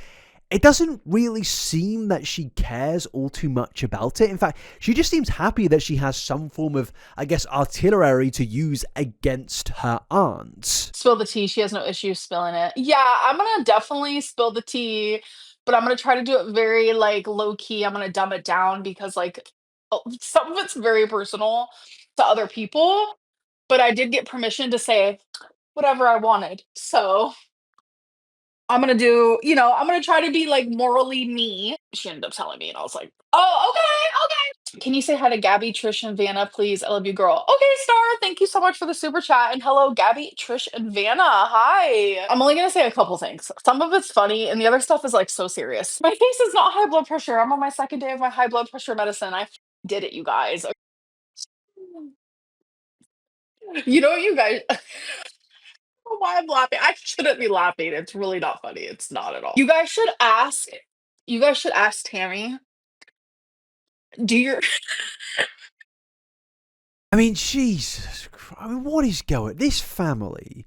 it doesn't really seem that she cares all too much about it. In fact, she just seems happy that she has some form of, I guess, artillery to use against her aunt. Spill the tea. She has no issue spilling it. Yeah, I'm gonna definitely spill the tea, but I'm gonna try to do it very like low key. I'm gonna dumb it down because like some of it's very personal to other people. But I did get permission to say whatever I wanted. So I'm gonna do, I'm gonna try to be like morally me. She ended up telling me, and I was like, oh, okay, okay. Can you say hi to Gabby, Trish, and Vanna, please? I love you, girl. Okay, Star. Thank you so much for the super chat. And hello, Gabby, Trish, and Vanna. Hi. I'm only gonna say a couple things. Some of it's funny, and the other stuff is like so serious. My face is not high blood pressure. I'm on my second day of my high blood pressure medicine. I did it, you guys. You guys. Why I'm laughing. I shouldn't be laughing. It's really not funny. It's not at all. You guys should ask Tammy, do your I mean, Jesus Christ. I mean, what is going... This family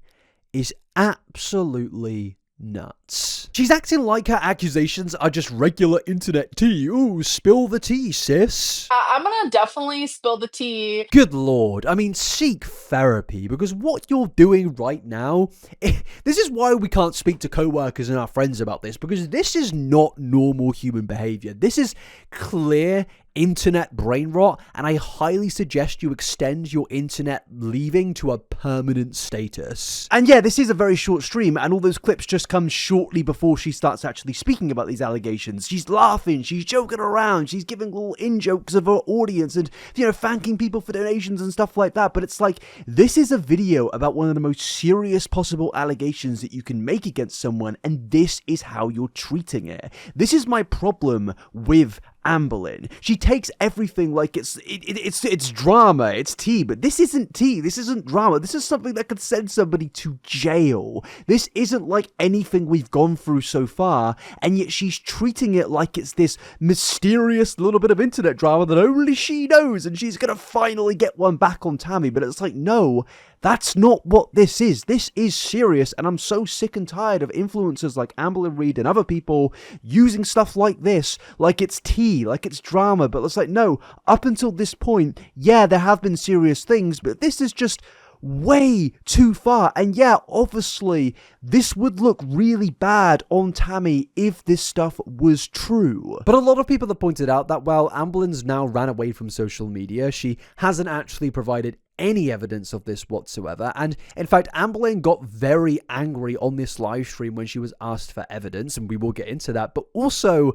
is absolutely nuts. She's acting like her accusations are just regular internet tea. Ooh, spill the tea, sis. I'm gonna definitely spill the tea. Good lord. I mean, seek therapy, because what you're doing right now, this is why we can't speak to co-workers and our friends about this, because this is not normal human behavior. This is clear internet brain rot, and I highly suggest you extend your internet leaving to a permanent status. And yeah, this is a very short stream, and all those clips just come shortly before she starts actually speaking about these allegations. She's laughing, she's joking around, she's giving little in-jokes of her audience and, thanking people for donations and stuff like that, but it's like, this is a video about one of the most serious possible allegations that you can make against someone, and this is how you're treating it. This is my problem with Amberlyn. She takes everything like it's drama, it's tea, but this isn't tea, this isn't drama, this is something that could send somebody to jail. This isn't like anything we've gone through so far, and yet she's treating it like it's this mysterious little bit of internet drama that only she knows, and she's gonna finally get one back on Tammy, but it's like, no, that's not what this is. This is serious, and I'm so sick and tired of influencers like Amberlynn Reid and other people using stuff like this, like it's tea, like it's drama, but it's like, no, up until this point, yeah, there have been serious things, but this is just way too far. And yeah, obviously, this would look really bad on Tammy if this stuff was true. But a lot of people have pointed out that while Amberlyn's now ran away from social media, she hasn't actually provided any evidence of this whatsoever, and in fact Amberlyn got very angry on this live stream when she was asked for evidence, and we will get into that. But also,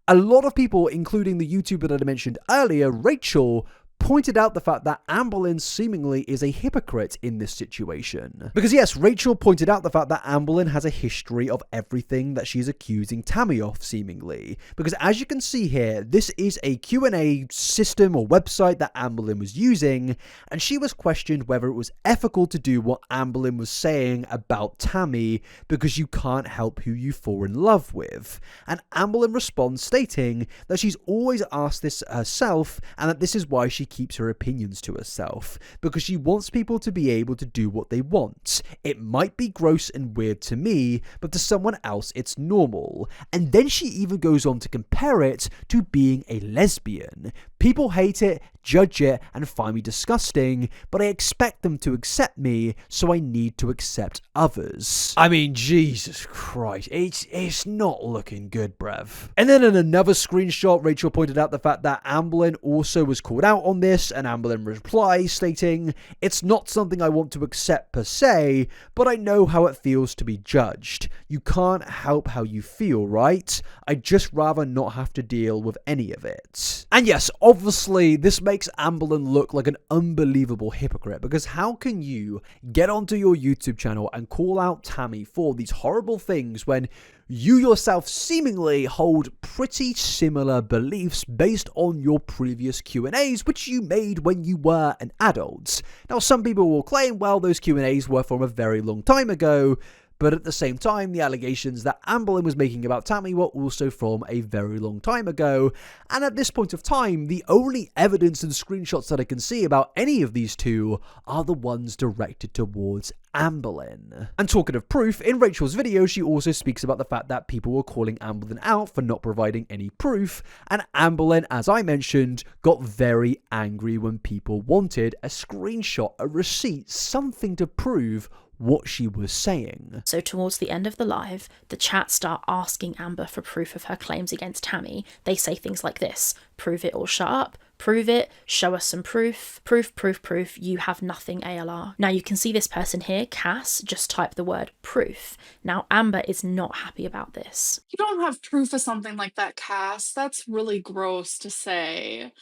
a lot of people, including the YouTuber that I mentioned earlier, Rachel, pointed out the fact that Amberlyn seemingly is a hypocrite in this situation. Because yes, Rachel pointed out the fact that Amberlyn has a history of everything that she's accusing Tammy of, seemingly. Because as you can see here, this is a Q&A system or website that Amberlyn was using, and she was questioned whether it was ethical to do what Amberlyn was saying about Tammy because you can't help who you fall in love with. And Amberlyn responds stating that she's always asked this herself, and that this is why she keeps her opinions to herself, because she wants people to be able to do what they want. It might be gross and weird to me, but to someone else it's normal. And then she even goes on to compare it to being a lesbian. People hate it, judge it, and find me disgusting, but I expect them to accept me, so I need to accept others. I mean, Jesus Christ, it's not looking good, bruv. And then in another screenshot, Rachel pointed out the fact that Amberlyn also was called out on this, and Amberlyn replies stating, "It's not something I want to accept per se, but I know how it feels to be judged. You can't help how you feel, right? I'd just rather not have to deal with any of it." And yes, obviously, this makes Amberlyn look like an unbelievable hypocrite, because how can you get onto your YouTube channel and call out Tammy for these horrible things when you yourself seemingly hold pretty similar beliefs based on your previous Q&As, which you made when you were an adult? Now, some people will claim, well, those Q&As were from a very long time ago, But at the same time, the allegations that Amberlyn was making about Tammy were also from a very long time ago, and at this point of time, the only evidence and screenshots that I can see about any of these two are the ones directed towards Amberlyn. And talking of proof, in Rachel's video, she also speaks about the fact that people were calling Amberlyn out for not providing any proof, and Amberlyn, as I mentioned, got very angry when people wanted a screenshot, a receipt, something to prove what she was saying. So towards the end of the live, the chat start asking Amber for proof of her claims against Tammy. They say things like this: prove it or shut up, prove it, show us some proof, proof, you have nothing ALR. Now you can see this person here, Cass, just type the word proof. Now Amber is not happy about this. You don't have proof of something like that, Cass. That's really gross to say.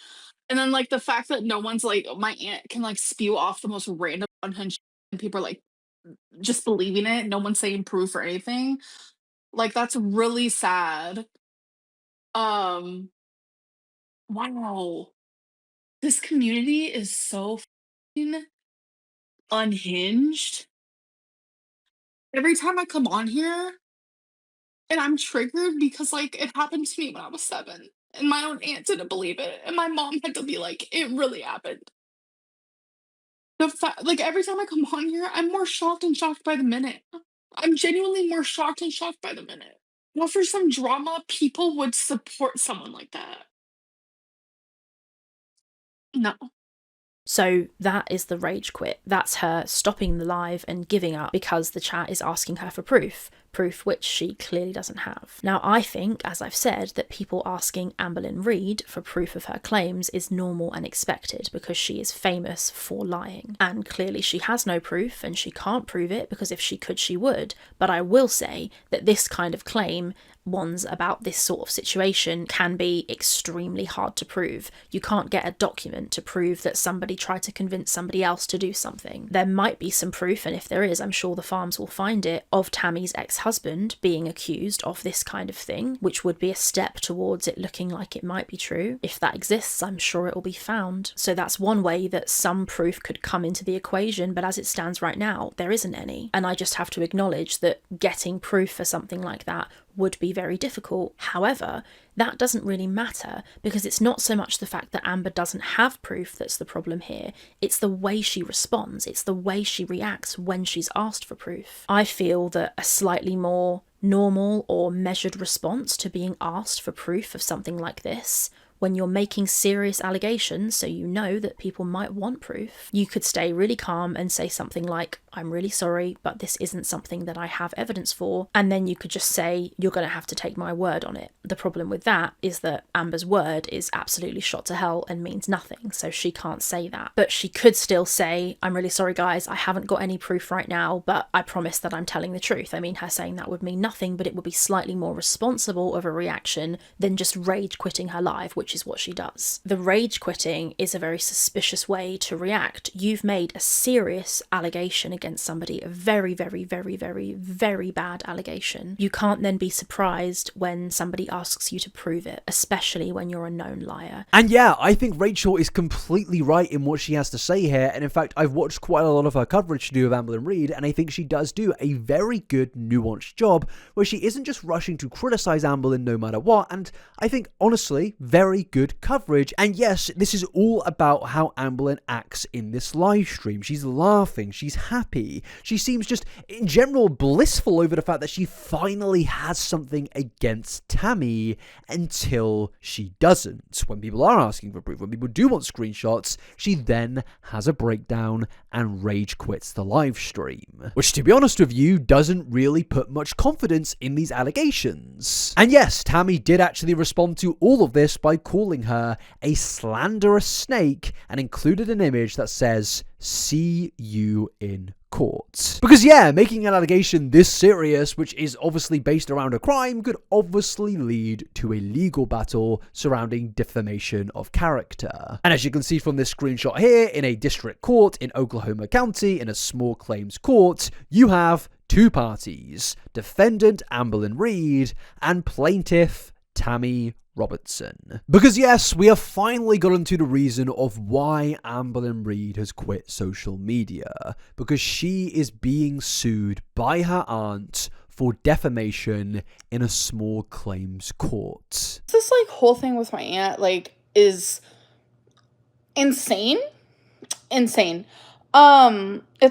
And then like the fact that no one's like, my aunt can like spew off the most random unhinged and people are like just believing it, no one's saying proof or anything. Like that's really sad. Wow. This community is so fucking unhinged. Every time I come on here and I'm triggered because like it happened to me when I was 7 and my own aunt didn't believe it and my mom had to be like, it really happened. The fact, like every time I come on here, I'm more shocked and shocked by the minute. I'm genuinely more shocked and shocked by the minute. Well, for some drama, people would support someone like that. No. So that is the rage quit. That's her stopping the live and giving up because the chat is asking her for proof which she clearly doesn't have. Now I think, as I've said, that people asking Amberlynn Reid for proof of her claims is normal and expected because she is famous for lying. And clearly she has no proof and she can't prove it because if she could, she would. But I will say that this kind of claim, ones about this sort of situation, can be extremely hard to prove. You can't get a document to prove that somebody tried to convince somebody else to do something. There might be some proof, and if there is, I'm sure the farms will find it, of Tammy's ex-husband being accused of this kind of thing, which would be a step towards it looking like it might be true. If that exists, I'm sure it will be found. So that's one way that some proof could come into the equation, but as it stands right now, there isn't any. And I just have to acknowledge that getting proof for something like that would be very difficult. However, that doesn't really matter because it's not so much the fact that Amber doesn't have proof that's the problem here, it's the way she responds, it's the way she reacts when she's asked for proof. I feel that a slightly more normal or measured response to being asked for proof of something like this, when you're making serious allegations, so you know that people might want proof, you could stay really calm and say something like, I'm really sorry, but this isn't something that I have evidence for, and then you could just say, you're going to have to take my word on it. The problem with that is that Amber's word is absolutely shot to hell and means nothing, so she can't say that. But she could still say, I'm really sorry guys, I haven't got any proof right now, but I promise that I'm telling the truth. I mean, her saying that would mean nothing, but it would be slightly more responsible of a reaction than just rage quitting her live, which is what she does. The rage quitting is a very suspicious way to react. You've made a serious allegation against somebody, a very, very, very, very, very bad allegation. You can't then be surprised when somebody asks you to prove it, especially when you're a known liar. And yeah, I think Rachel is completely right in what she has to say here, and in fact, I've watched quite a lot of her coverage to do with Amberlynn Reid, and I think she does do a very good, nuanced job, where she isn't just rushing to criticize Amberlynn no matter what, and I think, honestly, very good coverage. And yes, this is all about how Amberlynn acts in this live stream. She's laughing, she's happy, she seems just in general blissful over the fact that she finally has something against Tammy, until she doesn't. When people are asking for proof, when people do want screenshots, she then has a breakdown and rage quits the live stream, which, to be honest with you, doesn't really put much confidence in these allegations. And yes, Tammy did actually respond to all of this by calling her a slanderous snake and included an image that says, "See you in court." Because yeah, making an allegation this serious, which is obviously based around a crime, could obviously lead to a legal battle surrounding defamation of character. And as you can see from this screenshot here, in a district court in Oklahoma County, in a small claims court, you have two parties, defendant Amberlynn Reid and plaintiff Tammy Robertson. Because yes, we have finally gotten to the reason of why Amberlynn Reid has quit social media. Because she is being sued by her aunt for defamation in a small claims court. This like whole thing with my aunt like is insane. It's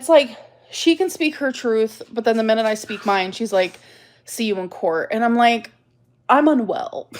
like she can speak her truth, but then the minute I speak mine, she's like, see you in court. And I'm like, I'm unwell.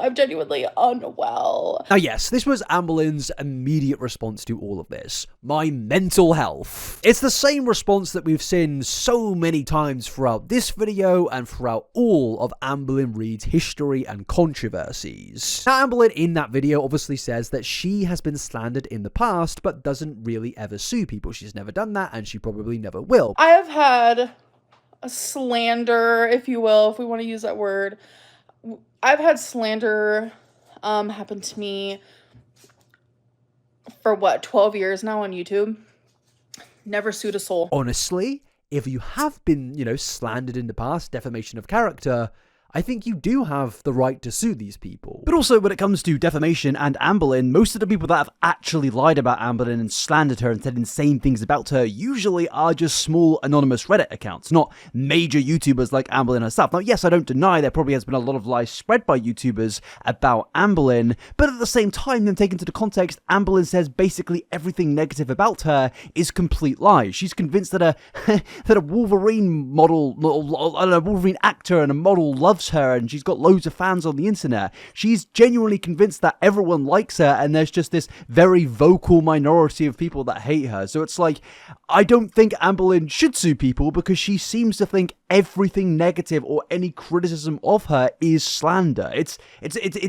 I'm genuinely unwell. Now yes, this was Amberlynn's immediate response to all of this. My mental health. It's the same response that we've seen so many times throughout this video and throughout all of Amberlynn Reid's history and controversies. Now Amberlynn in that video obviously says that she has been slandered in the past but doesn't really ever sue people. She's never done that and she probably never will. I have had a slander, if you will, if we want to use that word. I've had slander happen to me for what, 12 years now on YouTube. Never sued a soul. Honestly, if you have been, slandered in the past, defamation of character, I think you do have the right to sue these people. But also, when it comes to defamation and Amberlynn, most of the people that have actually lied about Amberlynn and slandered her and said insane things about her usually are just small anonymous Reddit accounts, not major YouTubers like Amberlynn herself. Now, yes, I don't deny there probably has been a lot of lies spread by YouTubers about Amberlynn, but at the same time, then taken to the context, Amberlynn says basically everything negative about her is complete lies. She's convinced that a Wolverine model, a Wolverine actor and a model loves her and she's got loads of fans on the internet. She's genuinely convinced that everyone likes her and there's just this very vocal minority of people that hate her. So it's like, I don't think Amberlynn should sue people because she seems to think everything negative or any criticism of her is slander. It's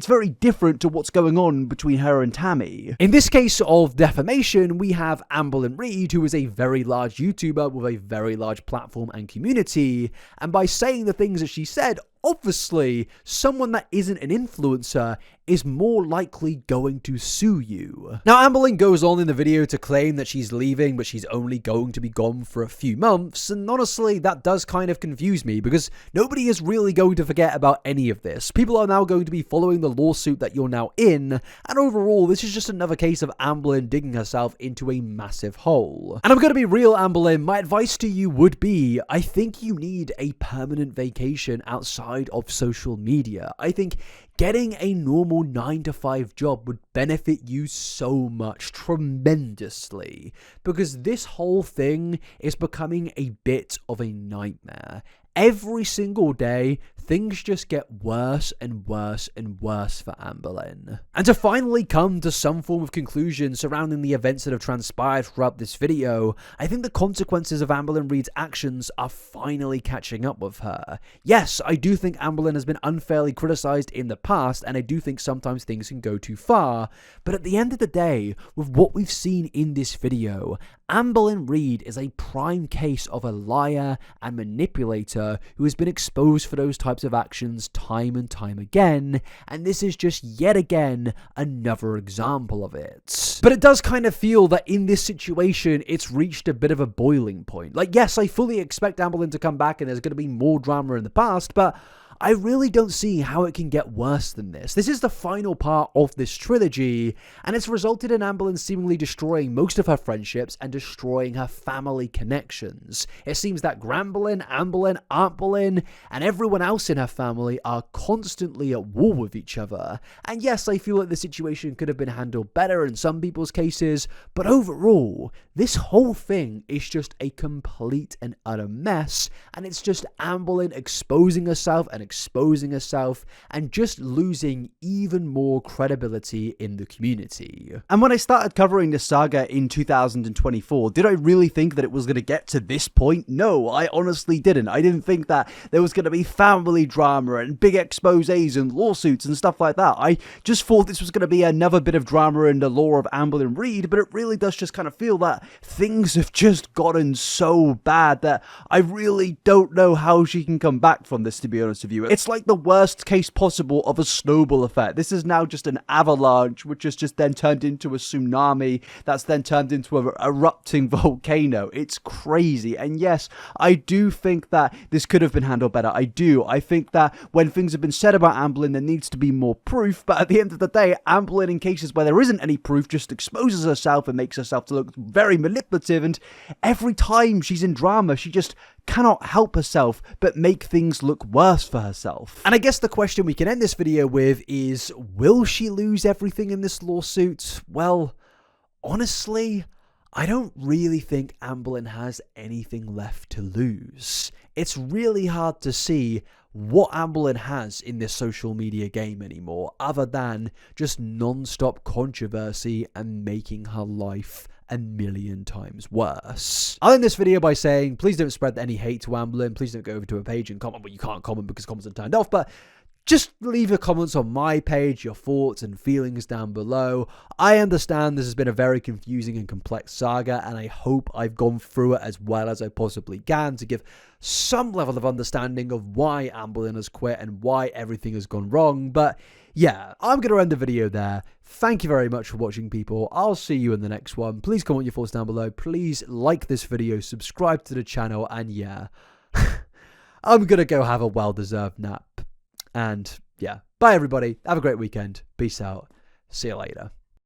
very different to what's going on between her and Tammy. In this case of defamation, we have Amberlynn Reid, who is a very large YouTuber with a very large platform and community, and by saying the things that she said, obviously, someone that isn't an influencer is more likely going to sue you. Now, Amberlynn goes on in the video to claim that she's leaving, but she's only going to be gone for a few months, and honestly, that does kind of confuse me, because nobody is really going to forget about any of this. People are now going to be following the lawsuit that you're now in, and overall, this is just another case of Amberlynn digging herself into a massive hole. And I'm going to be real, Amberlynn, my advice to you would be, I think you need a permanent vacation outside of social media. I think getting a normal 9-to-5 job would benefit you so much, tremendously, because this whole thing is becoming a bit of a nightmare. Every single day, things just get worse and worse and worse for Amberlynn. And to finally come to some form of conclusion surrounding the events that have transpired throughout this video, I think the consequences of Amberlynn Reid's actions are finally catching up with her. Yes, I do think Amberlynn has been unfairly criticized in the past, and I do think sometimes things can go too far, but at the end of the day, with what we've seen in this video, Amberlynn Reid is a prime case of a liar and manipulator who has been exposed for those types of actions time and time again, and this is just yet again another example of it. But it does kind of feel that in this situation, it's reached a bit of a boiling point. Like, yes, I fully expect Amberlynn to come back and there's going to be more drama in the past, but I really don't see how it can get worse than this. This is the final part of this trilogy, and it's resulted in Amberlynn seemingly destroying most of her friendships and destroying her family connections. It seems that Gramberlyn, Amberlyn, Auntberlyn, and everyone else in her family are constantly at war with each other. And yes, I feel like the situation could have been handled better in some people's cases, but overall, this whole thing is just a complete and utter mess, and it's just Amberlynn exposing herself and just losing even more credibility in the community. And when I started covering this saga in 2024, did I really think that it was going to get to this point? No, I honestly didn't. I didn't think that there was going to be family drama and big exposés and lawsuits and stuff like that. I just thought this was going to be another bit of drama in the lore of Amberlynn Reid, but it really does just kind of feel that things have just gotten so bad that I really don't know how she can come back from this, to be honest with you. you. It's like the worst case possible of a snowball effect. This is now just an avalanche, which has just then turned into a tsunami, that's then turned into an erupting volcano. It's crazy. And yes, I do think that this could have been handled better. I do. I think that when things have been said about Amberlyn, there needs to be more proof. But at the end of the day, Amberlyn, in cases where there isn't any proof, just exposes herself and makes herself to look very manipulative. And every time she's in drama, she just cannot help herself but make things look worse for herself. And I guess the question we can end this video with is, will she lose everything in this lawsuit? Well, honestly, I don't really think Amberlyn has anything left to lose. It's really hard to see what Amberlyn has in this social media game anymore, other than just non-stop controversy and making her life a million times worse. I'll end this video by saying, please don't spread any hate to Amberlyn. Please don't go over to her page and comment. Well, you can't comment because comments are turned off, but just leave your comments on my page, your thoughts and feelings down below. I understand this has been a very confusing and complex saga, and I hope I've gone through it as well as I possibly can to give some level of understanding of why Amberlyn has quit and why everything has gone wrong. But yeah, I'm going to end the video there. Thank you very much for watching, people. I'll see you in the next one. Please comment your thoughts down below. Please like this video, subscribe to the channel, and yeah, I'm going to go have a well-deserved nap. And yeah, bye everybody. Have a great weekend. Peace out. See you later.